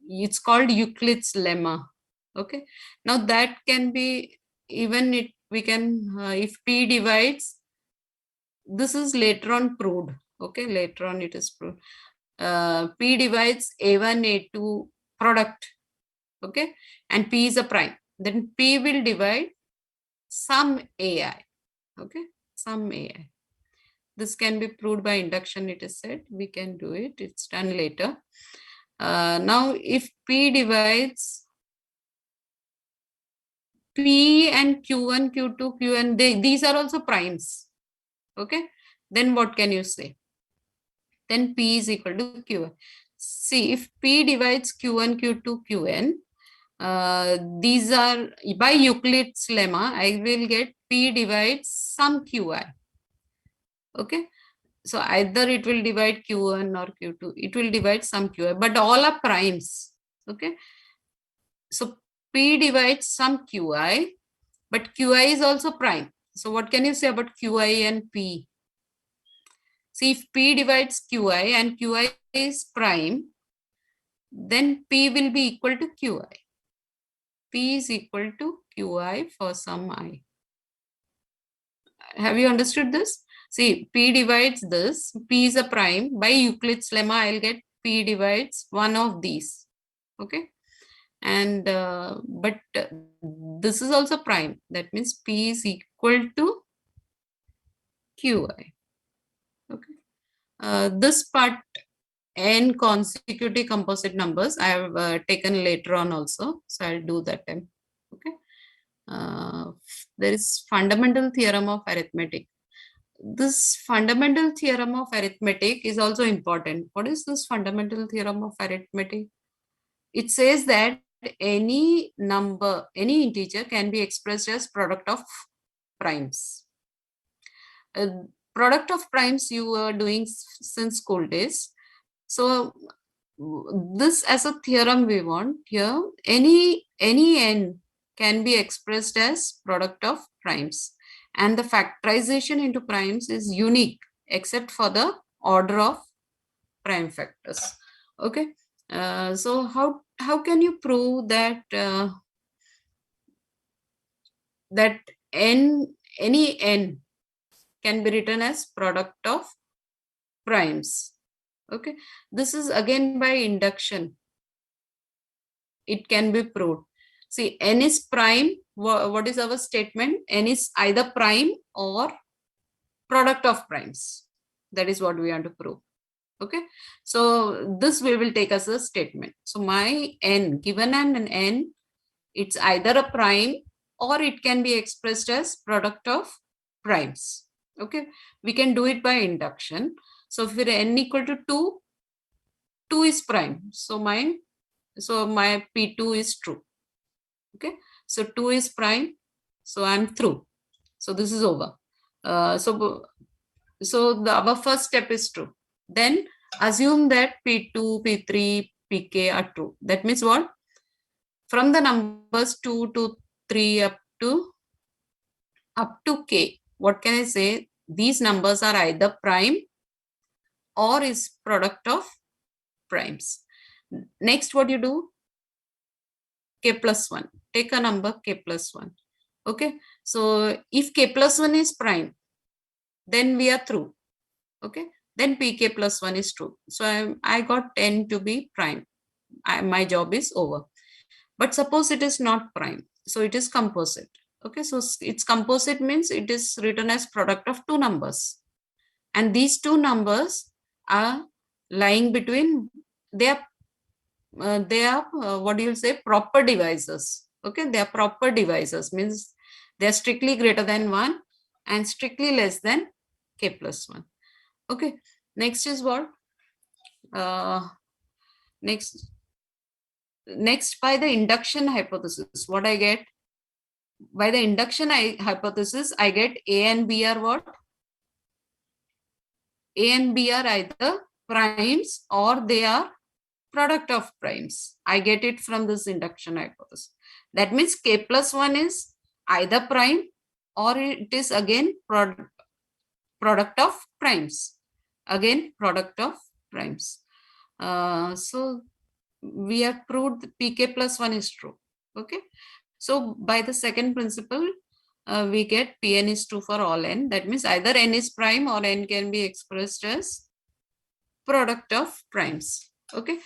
It's called Euclid's lemma. Okay. Now that can be, even we can, if P divides, this is later on proved. Okay. Later on it is proved. P divides A1, A2 product. Okay. And P is a prime. Then P will divide some AI. Okay, some AI. This can be proved by induction, it is said. We can do it. It's done later. Now, if P divides P and Q1, Q2, Qn, these are also primes. Okay, then what can you say? Then P is equal to Qn. See, if P divides Q1, Q2, Qn, these are by Euclid's lemma, I will get P divides some Qi. Okay, so either it will divide Q1 or Q2, it will divide some Qi, but all are primes. Okay, so P divides some Qi, but Qi is also prime. So what can you say about Qi and P? See, if P divides Qi and Qi is prime, then P will be equal to Qi. P is equal to Qi for some I. Have you understood this? See, P divides this. P is a prime. By Euclid's lemma, I'll get P divides one of these. Okay. And but this is also prime. That means P is equal to Qi. Okay. This part, n consecutive composite numbers, I have taken later on also. So I'll do that time. Okay. There is fundamental theorem of arithmetic. This fundamental theorem of arithmetic is also important. What is this fundamental theorem of arithmetic? It says that any number, any integer can be expressed as product of primes. Product of primes you were doing since school days. So this as a theorem we want here, any n can be expressed as product of primes, and the factorization into primes is unique except for the order of prime factors. Okay, so how can you prove that that any n can be written as product of primes? Okay, this is again by induction. It can be proved. See, n is prime. What is our statement? N is either prime or product of primes. That is what we want to prove. Okay, so this we will take as a statement. So my n, given an n, it's either a prime or it can be expressed as product of primes. Okay, we can do it by induction. So if n equal to 2, 2 is prime. So my P2 is true. Okay, so 2 is prime. So I'm through. So this is over. So our first step is true. Then assume that P2, P3, Pk are true. That means what? From the numbers 2 to 3 up to k, what can I say? These numbers are either prime or is product of primes. Next, what you do? K plus 1. Take a number k plus 1. Okay, so if k plus 1 is prime, then we are through. Okay, then Pk plus 1 is true. So I got n to be prime. My job is over. But suppose it is not prime, so it is composite. Okay, so it's composite means it is written as product of two numbers, and these two numbers are lying between, they are what do you say, proper divisors. Okay, they are proper divisors, means they are strictly greater than 1 and strictly less than k plus 1. Okay, next is what? Next, by the induction hypothesis, what I get? By the induction hypothesis, I get A and B are what? A and B are either primes or they are product of primes. I get it from this induction hypothesis. That means k plus 1 is either prime or it is again product of primes. Again, product of primes. So we have proved Pk plus 1 is true. Okay. So by the second principle, we get Pn is true for all n. That means either n is prime or n can be expressed as product of primes. Okay.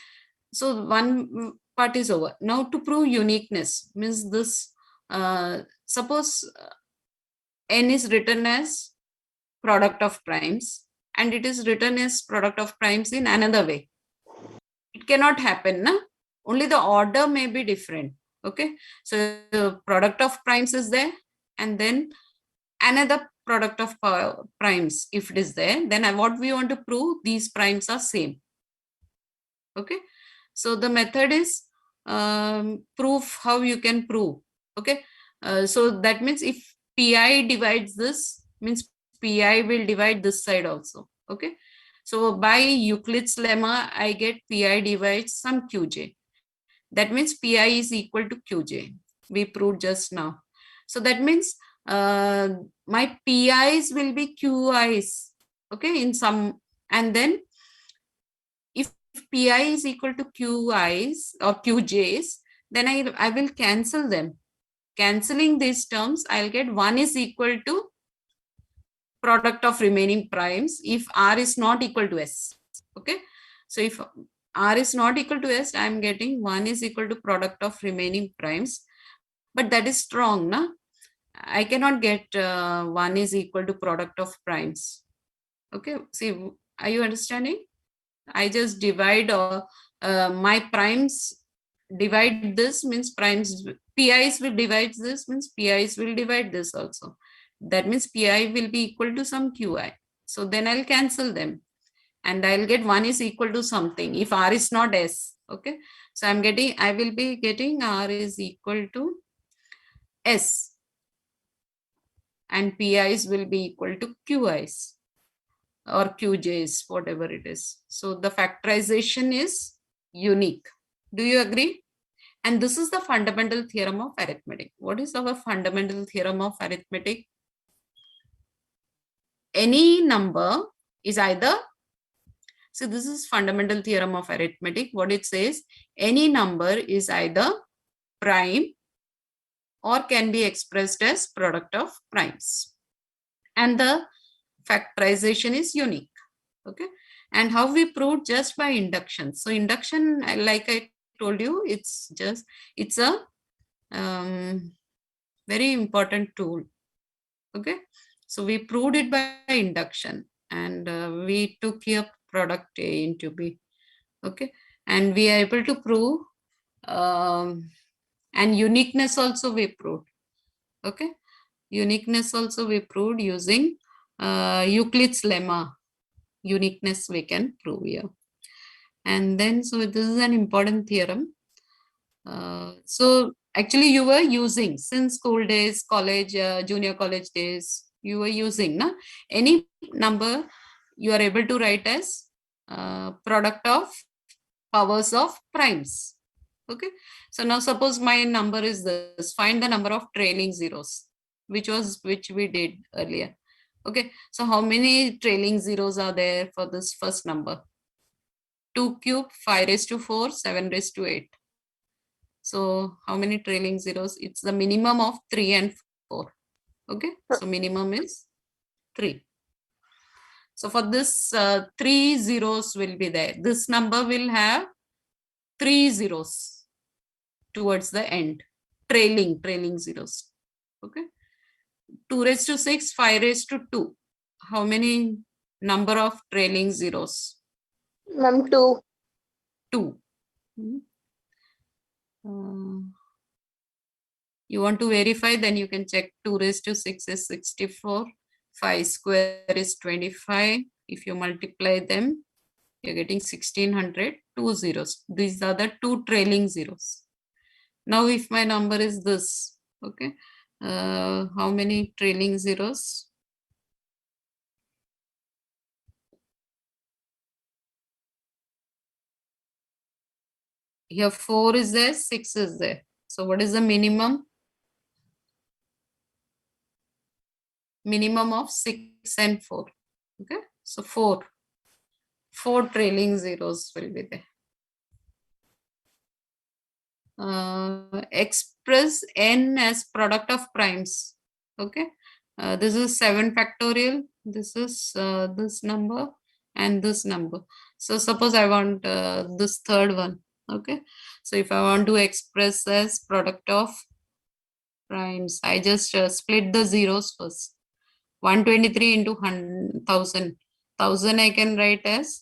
So one part is over. Now to prove uniqueness, means this, suppose n is written as product of primes and it is written as product of primes in another way. It cannot happen, na? Only the order may be different. Okay, so the product of primes is there, and then another product of primes, if it is there, then what we want to prove, these primes are same. Okay, so the method is proof, how you can prove. Okay, so that means if pi divides this, means pi will divide this side also. Okay, so by Euclid's lemma, I get pi divides some qj. That means pi is equal to qj. We proved just now. So that means my pi's will be qi's. Okay, in some, and then if pi is equal to qi's or qj's, then I will cancel them. Cancelling these terms, I'll get 1 is equal to product of remaining primes if r is not equal to s. Okay, so if r is not equal to s, I'm getting 1 is equal to product of remaining primes. But that is strong, na? I cannot get 1 is equal to product of primes. Okay, see, are you understanding? I just divide my primes, divide this means primes, pi's will divide this means pi's will divide this also. That means pi will be equal to some qi. So then I'll cancel them and I'll get 1 is equal to something if r is not s. Okay, so I will be getting r is equal to s and pi's will be equal to qi's or qj's, whatever it is. So the factorization is unique. Do you agree? And this is the fundamental theorem of arithmetic. What is our fundamental theorem of arithmetic? Any number is either, so this is fundamental theorem of arithmetic. What it says, any number is either prime or can be expressed as product of primes. And the factorization is unique. Okay, and how we proved? Just by induction. So induction, like I told you, it's a very important tool. Okay, so we proved it by induction and we took here product A into B. Okay, and we are able to prove and uniqueness also we proved. Okay, uniqueness also we proved using Euclid's lemma. Uniqueness we can prove here. And then, so this is an important theorem. So actually you were using since school days, college, junior college days, you were using, na? Any number you are able to write as product of powers of primes. Okay, so now suppose my number is this, find the number of trailing zeros, which we did earlier. Okay, so how many trailing zeros are there for this first number? 2 cube, 5 raised to 4, 7 raised to 8. So how many trailing zeros? It's the minimum of 3 and 4. Okay, so minimum is 3. So for this 3 zeros will be there. This number will have 3 zeros towards the end, trailing zeros. Okay, 2 raised to 6, 5 raised to 2. How many number of trailing zeros? Ma'am, 2. 2. You want to verify, then you can check. 2 raised to 6 is 64. 5 square is 25. If you multiply them, you're getting 1600, 2 zeros. These are the 2 trailing zeros. Now if my number is this, okay, how many trailing zeros? Here 4 is there, 6 is there. So what is the minimum? Minimum of 6 and 4. Okay, so 4 trailing zeros will be there. Express n as product of primes. Okay, this is 7 factorial. This is this number and this number. So suppose I want this third one. Okay, so if I want to express as product of primes, I just split the zeros first. 123 into 1000. 1000 I can write as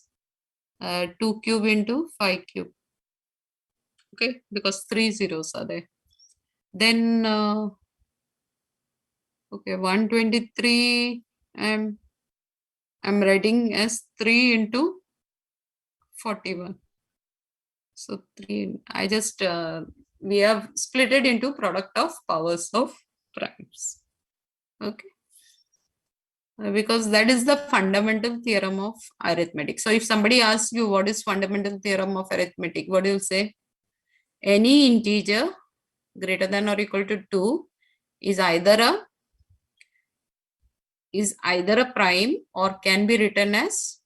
2 cube into 5 cube. Okay, because 3 zeros are there. Then, okay, 123, I'm writing as 3 into 41. So 3, I just, we have split it into product of powers of primes. Okay. Because that is the fundamental theorem of arithmetic. So if somebody asks you what is fundamental theorem of arithmetic, what do you say? Any integer greater than or equal to 2 is either a prime or can be written as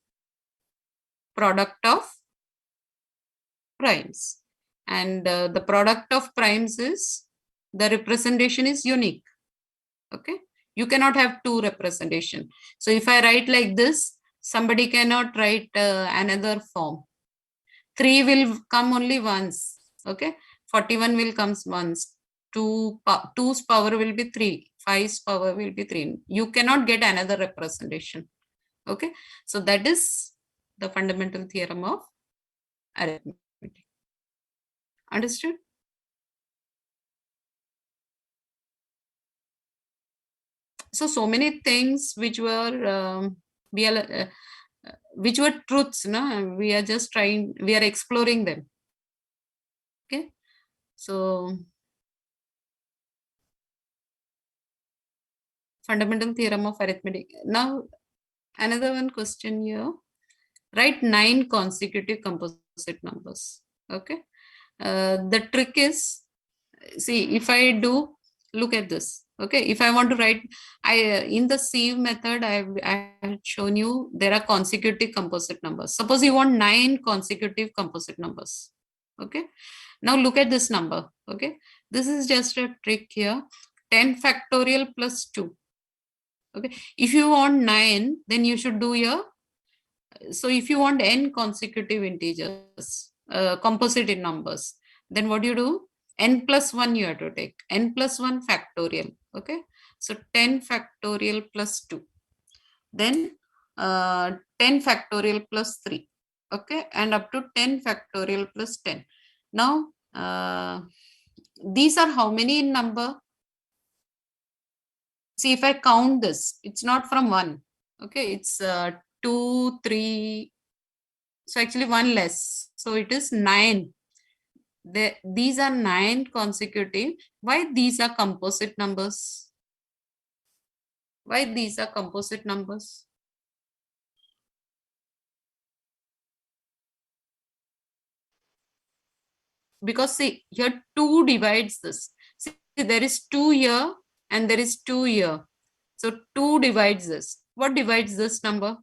product of primes. And the product of primes is, the representation is unique. Okay, you cannot have two representation. So if I write like this, somebody cannot write another form. 3 will come only once. Okay, 41 will comes once. 2's power will be 3. 5's power will be 3. You cannot get another representation. Okay, so that is the fundamental theorem of arithmetic. Understood? So many things which were which were truths, no? We are just trying, we are exploring them. Okay, so fundamental theorem of arithmetic. Now another one question here. Write 9 consecutive composite numbers. Okay, the trick is, see, if I do, look at this. Okay, if I want to write, in the sieve method, I had shown you there are consecutive composite numbers. Suppose you want 9 consecutive composite numbers. Okay, now look at this number. Okay, this is just a trick here. 10 factorial plus 2. Okay, if you want 9, then you should do your, so if you want n consecutive integers, composite in numbers, then what do you do? N plus 1 you have to take, n plus 1 factorial. Okay, so 10 factorial plus 2, then 10 factorial plus 3. Okay, and up to 10 factorial plus 10. Now these are how many in number? See, if I count this, it's not from 1. Okay, it's 2, 3, so actually 1 less, so it is 9. These are 9 consecutive. Why these are composite numbers? Why these are composite numbers? Because see, here 2 divides this. See, there is 2 here and there is 2 here. So 2 divides this. What divides this number?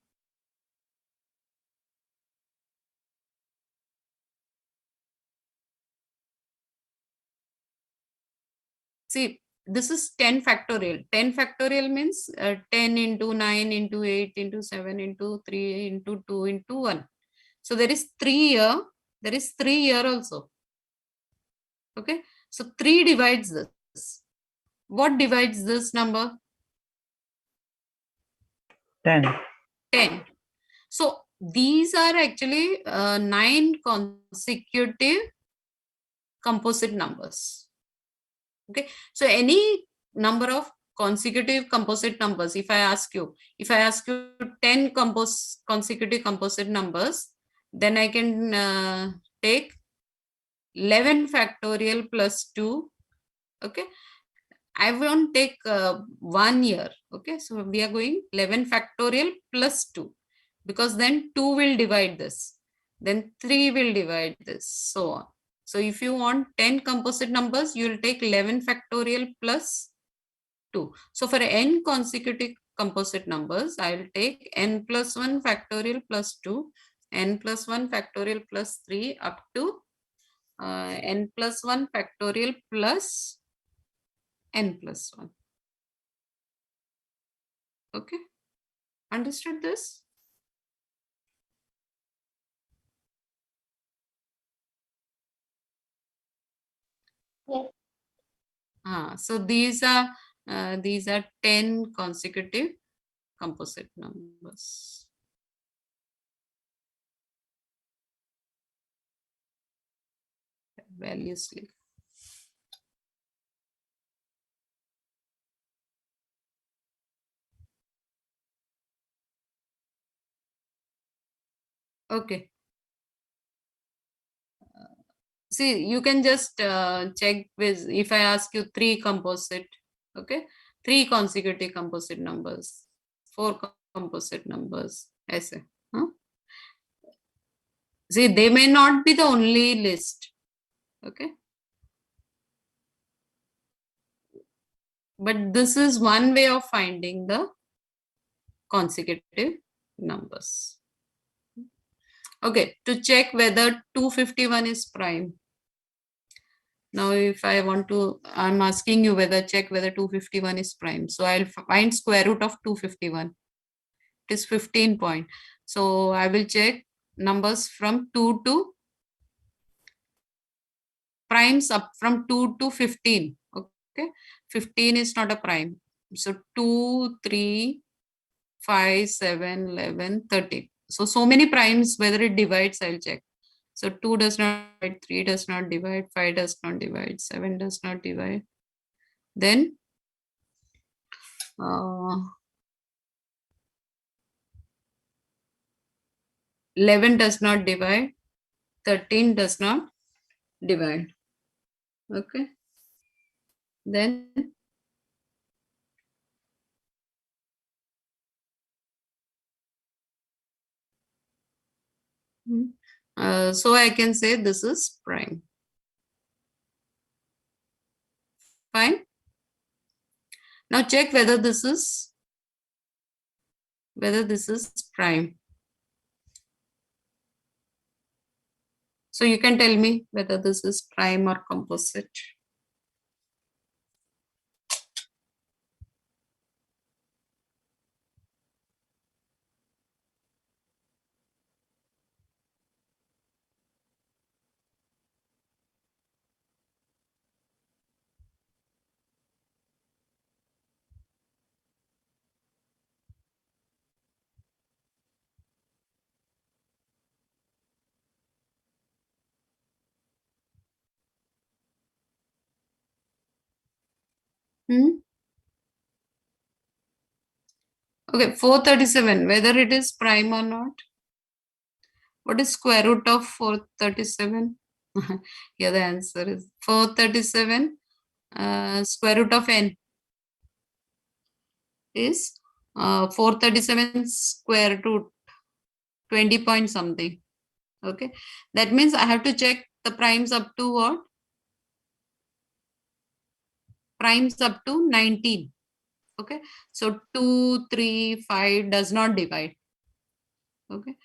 See, this is 10 factorial. 10 factorial means 10 into 9 into 8 into 7 into 3 into 2 into 1. So there is 3 here. There is 3 here also. Okay. So 3 divides this. What divides this number? 10. 10. So these are actually 9 consecutive composite numbers. Okay, so any number of consecutive composite numbers, if I ask you 10 consecutive composite numbers, then I can take 11 factorial plus 2. Okay, I won't take 1 year. Okay, so we are going 11 factorial plus 2, because then 2 will divide this, then 3 will divide this, so on. So if you want 10 composite numbers, you will take 11 factorial plus 2. So for n consecutive composite numbers, I will take n plus 1 factorial plus 2, n plus 1 factorial plus 3 up to n plus 1 factorial plus n plus 1. Okay, understood this? Yes. So these are 10 consecutive composite numbers. Variously. Okay. See, you can just check with, if I ask you 3 composite, okay, 3 consecutive composite numbers, 4 composite numbers, ऐसे, huh? See, they may not be the only list, okay, but this is one way of finding the consecutive numbers. Okay, to check whether 251 is prime. Now, if I want to, I'm asking you whether check whether 251 is prime. So I'll find square root of 251. It is 15 point. So I will check numbers from 2 to primes up from 2 to 15. Okay, 15 is not a prime. So 2, 3, 5, 7, 11, 13. So many primes, whether it divides, I'll check. So 2 does not divide, 3 does not divide, 5 does not divide, 7 does not divide. Then 11 does not divide, 13 does not divide. Okay. Then so I can say this is prime. Fine. Now check whether this is prime. So you can tell me whether this is prime or composite. Okay, 437, whether it is prime or not. What is square root of 437? Here the answer is 437 square root of n is 437 square root 20 point something. Okay, that means I have to check the primes up to what? Primes up to 19. Okay, so 2, 3, 5 does not divide. Okay,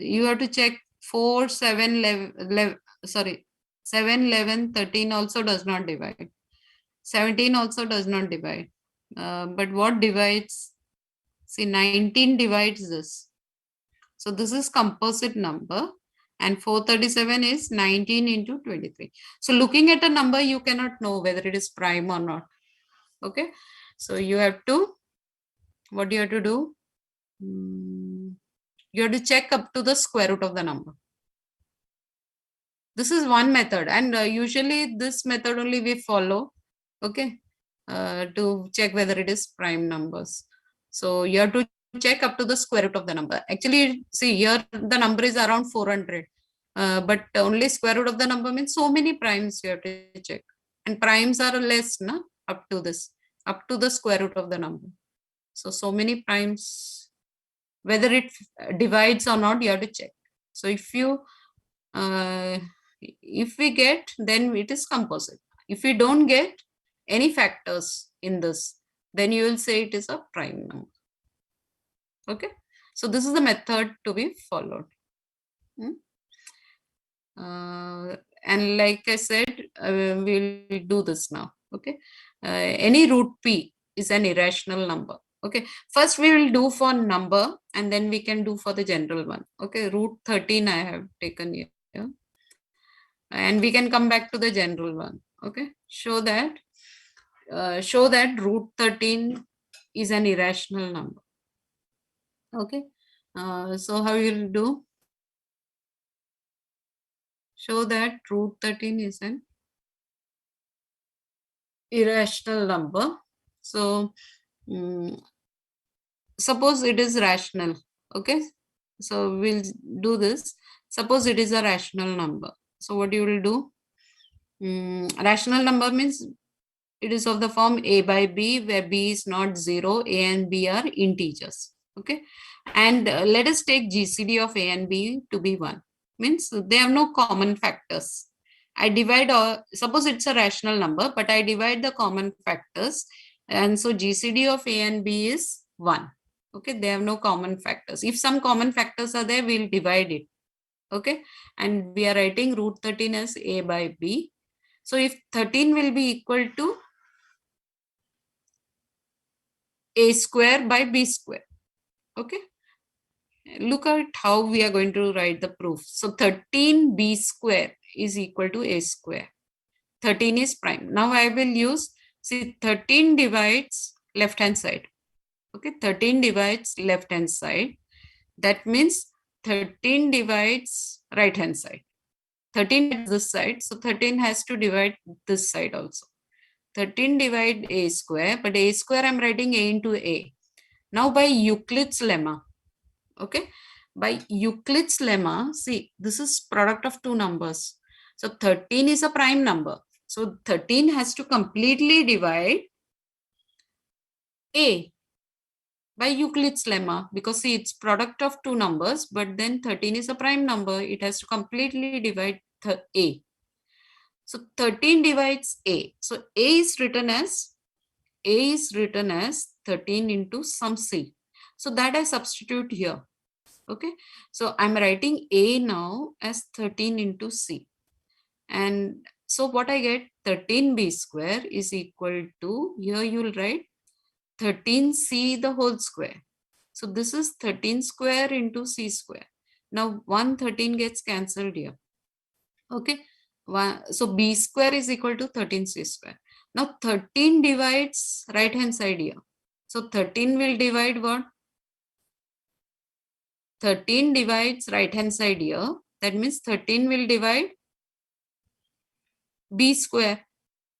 you have to check 4, 7, 11, sorry, 7, 11, 13 also does not divide. 17 also does not divide. But what divides? See, 19 divides this. So this is composite number, and 437 is 19 into 23. So looking at a number, you cannot know whether it is prime or not. Okay, so you have to, what do you have to do? You have to check up to the square root of the number. This is one method, and usually this method only we follow, okay, to check whether it is prime numbers. So you have to check up to the square root of the number. Actually, see here the number is around 400, but only square root of the number means so many primes you have to check, and primes are less, na, up to this, up to the square root of the number. So many primes, whether it divides or not, you have to check. So if we get, then it is composite. If we don't get any factors in this, then you will say it is a prime number. Okay, so this is the method to be followed. And like I said, we'll do this now. Okay, any root p is an irrational number. Okay, first we will do for number, and then we can do for the general one. Okay, root 13 I have taken here, and we can come back to the general one. Okay, show that root 13 is an irrational number. Okay. So how you will do? Show that root 13 is an irrational number. So suppose it is rational. Okay. So we'll do this. Suppose it is a rational number. So what you will do? Rational number means it is of the form a by b, where b is not 0, a and b are integers. Okay. And let us take GCD of a and b to be 1. Means they have no common factors. I divide, suppose it's a rational number, but I divide the common factors. And so GCD of a and b is 1. Okay. They have no common factors. If some common factors are there, we'll divide it. Okay. And we are writing root 13 as a by b. So if 13 will be equal to a square by b square. Okay. Look at how we are going to write the proof. So 13b square is equal to a square. 13 is prime. Now I will use, see, 13 divides left hand side. Okay. 13 divides left hand side. That means 13 divides right hand side. 13 divides this side. So 13 has to divide this side also. 13 divide a square, but a square I'm writing a into a. Now by Euclid's lemma, okay, by Euclid's lemma, see, this is product of two numbers. So 13 is a prime number. So 13 has to completely divide a by Euclid's lemma, because see, it's product of two numbers, but then 13 is a prime number. It has to completely divide a. So 13 divides a. So a is written as 13 into some c. So that I substitute here. Okay. So I'm writing a now as 13 into c. And so what I get, 13b square is equal to, here you'll write 13c the whole square. So this is 13 square into c square. Now 113 gets cancelled here. Okay. So b square is equal to 13c square. Now 13 divides right hand side here. So 13 will divide what? 13 divides right hand side here. That means 13 will divide b square.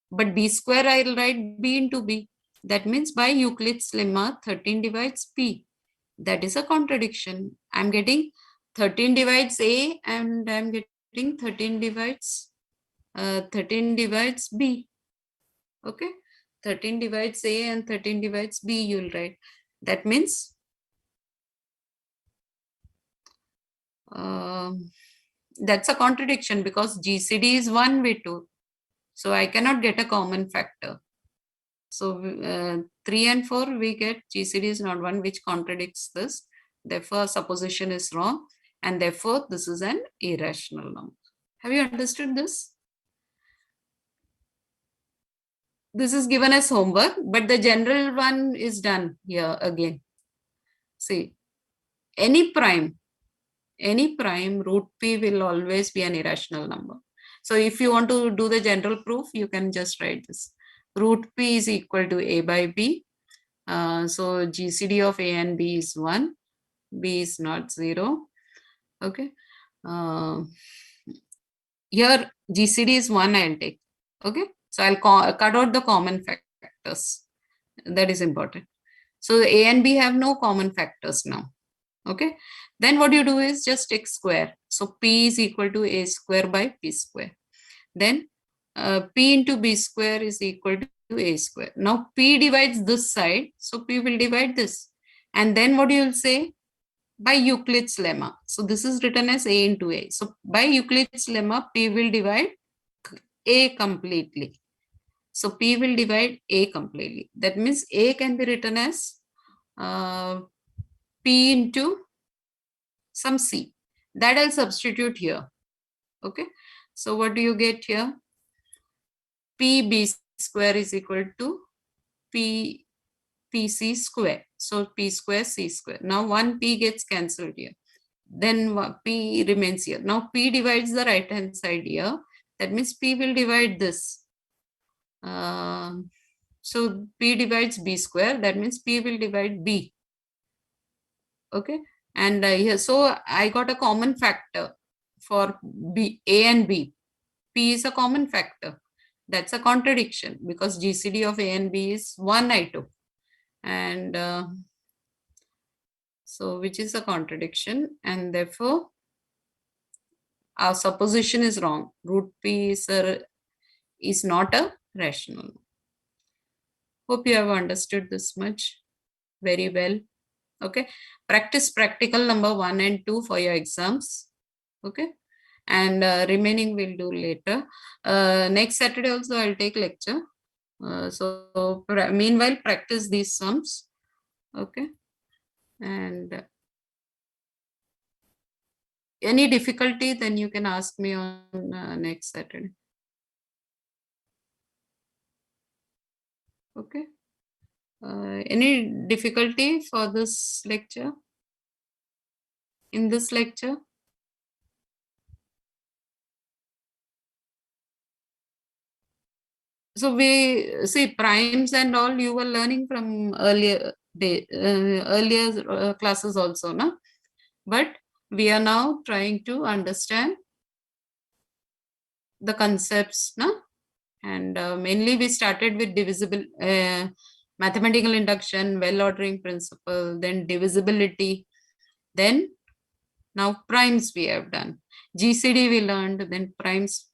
But b square I'll write b into b. That means by Euclid's lemma, 13 divides b. That is a contradiction. I'm getting 13 divides a and I'm getting 13 divides b. Okay. 13 divides a and 13 divides b, you'll write. That means that's a contradiction, because GCD is 1 with 2. So I cannot get a common factor. So 3 and 4 we get GCD is not 1, which contradicts this. Therefore supposition is wrong, and therefore this is an irrational number. Have you understood this? This is given as homework, but the general one is done here again. See, any prime root p will always be an irrational number. So if you want to do the general proof, you can just write this. Root p is equal to a by b. So GCD of a and b is 1. B is not 0. Okay. Here GCD is 1, I'll take. Okay. So I'll cut out the common factors. That is important. So a and b have no common factors now. Okay. Then what you do is just take square. So p is equal to a square by p square. Then p into b square is equal to a square. Now p divides this side. So p will divide this. And then what you will say? By Euclid's lemma. So this is written as a into a. So by Euclid's lemma, p will divide a completely. So p will divide a completely. That means a can be written as p into some c. That I'll substitute here. Okay. So what do you get here? Pb square is equal to pc square. So p square c square. Now one p gets cancelled here. Then p remains here. Now p divides the right hand side here. That means p will divide this. So p divides b square. That means p will divide b. Okay, and here, so I got a common factor for B, A and B. P is a common factor. That's a contradiction because GCD of A and B is 1 I took. And so which is a contradiction, and therefore our supposition is wrong. Root P is not a rational. Hope you have understood this much very well. Okay, practice practical number 1 and 2 for your exams. Okay, and remaining we'll do later. Next Saturday also I'll take lecture. So meanwhile practice these sums. Okay, and any difficulty then you can ask me on next Saturday. Okay, any difficulty for this lecture, in this lecture? So we see primes and all you were learning from earlier classes also, no? But we are now trying to understand the concepts, no? And mainly we started with divisible, mathematical induction, well ordering principle, then divisibility, then now primes we have done. GCD we learned, then primes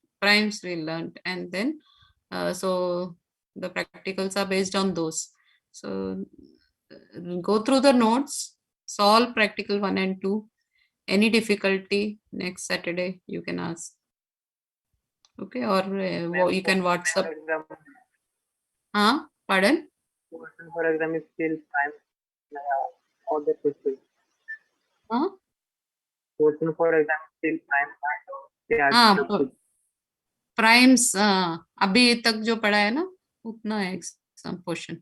we learned, and then so the practicals are based on those. So go through the notes, solve practical 1 and 2. Any difficulty next Saturday you can ask. Okay, or you can WhatsApp. Pardon? Question for exam is still prime. All the questions. Question for exam is still prime. Primes अभी तक जो पढ़ा है ना उतना है exam portion.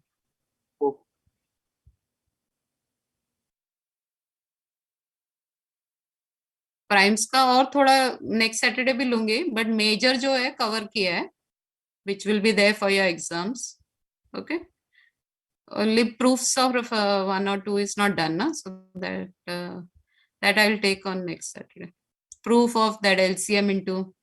Primes का और थोड़ा नेक्स्ट सैटरडे भी लूंगी, बट मेजर जो है कवर किया है, which will be there for your exams. Okay, only proofs of 1 or 2 is not done, na? So that I will take on next Saturday. Proof of that LCM into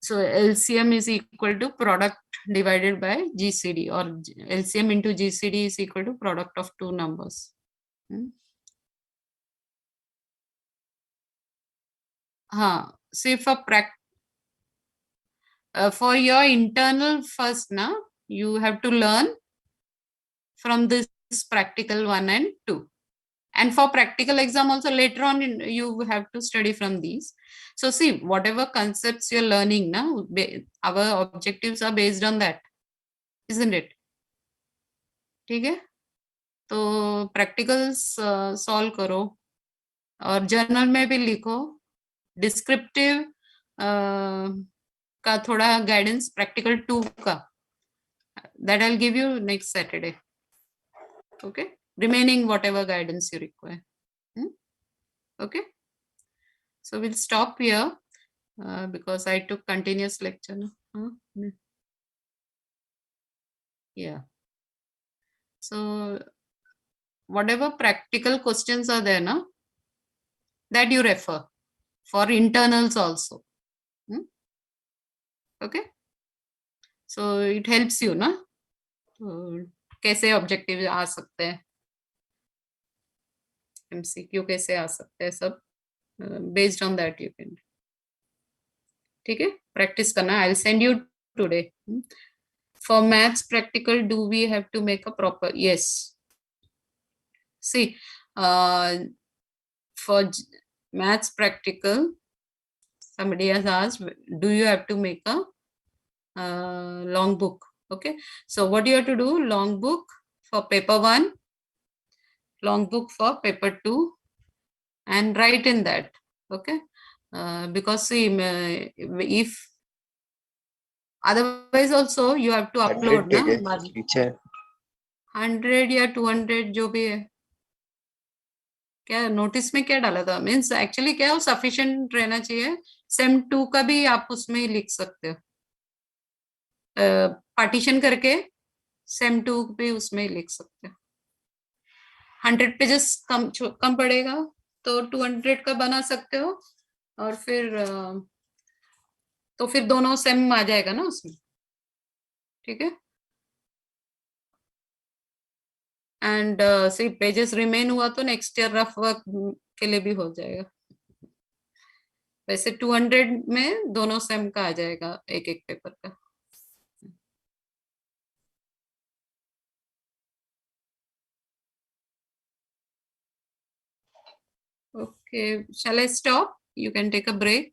so LCM is equal to product divided by GCD, or LCM into GCD is equal to product of two numbers. See for your internal first, na, you have to learn from this practical 1 and 2. And for practical exam also later on you have to study from these. So see, whatever concepts you're learning now, our objectives are based on that, isn't it? Okay? तो practicals solve करो और journal में भी लिखो. Descriptive का थोड़ा guidance practical 2 का, that I'll give you next Saturday. Okay? Remaining whatever guidance you require. Okay? So we'll stop here because I took continuous lecture. Yeah. So whatever practical questions are there, na, that you refer for internals also. Okay? So it helps you, na? कैसे objective आ सकते हैं, MCQ कैसे आ सकते हैं, सब based on that you can. ठीक है, practice करना. I'll send you today. For maths practical, do we have to make a proper? Yes. See, for maths practical, somebody has asked, do you have to make a long book? Okay, so what you have to do, long book for paper 1, long book for paper 2, and write in that. Okay, because see, if otherwise also you have to upload 100 या 200 जो भी है. क्या notice में क्या डाला था, means actually क्या हो, सफिशिएंट रहना चाहिए. सेम 2 का भी आप उसमें ही लिख सकते हो, पार्टीशन करके सेम 2 भी उसमें ही लिख सकते हो. 100 पेजेस कम पड़ेगा तो 200 का बना सकते हो, और फिर तो फिर दोनों सेम आ जाएगा ना उसमें, ठीक है। एंड सिर्फ पेजेस रिमेन हुआ तो नेक्स्ट ईयर रफ वर्क के लिए भी हो जाएगा। वैसे 200 में दोनों सेम का आ जाएगा एक एक पेपर का। Okay, shall I stop? You can take a break.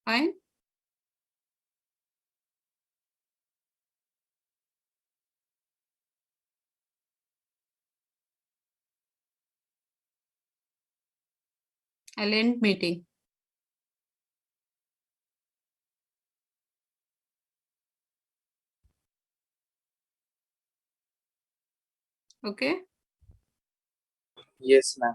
Fine. I'll end meeting. Okay. Yes, ma'am.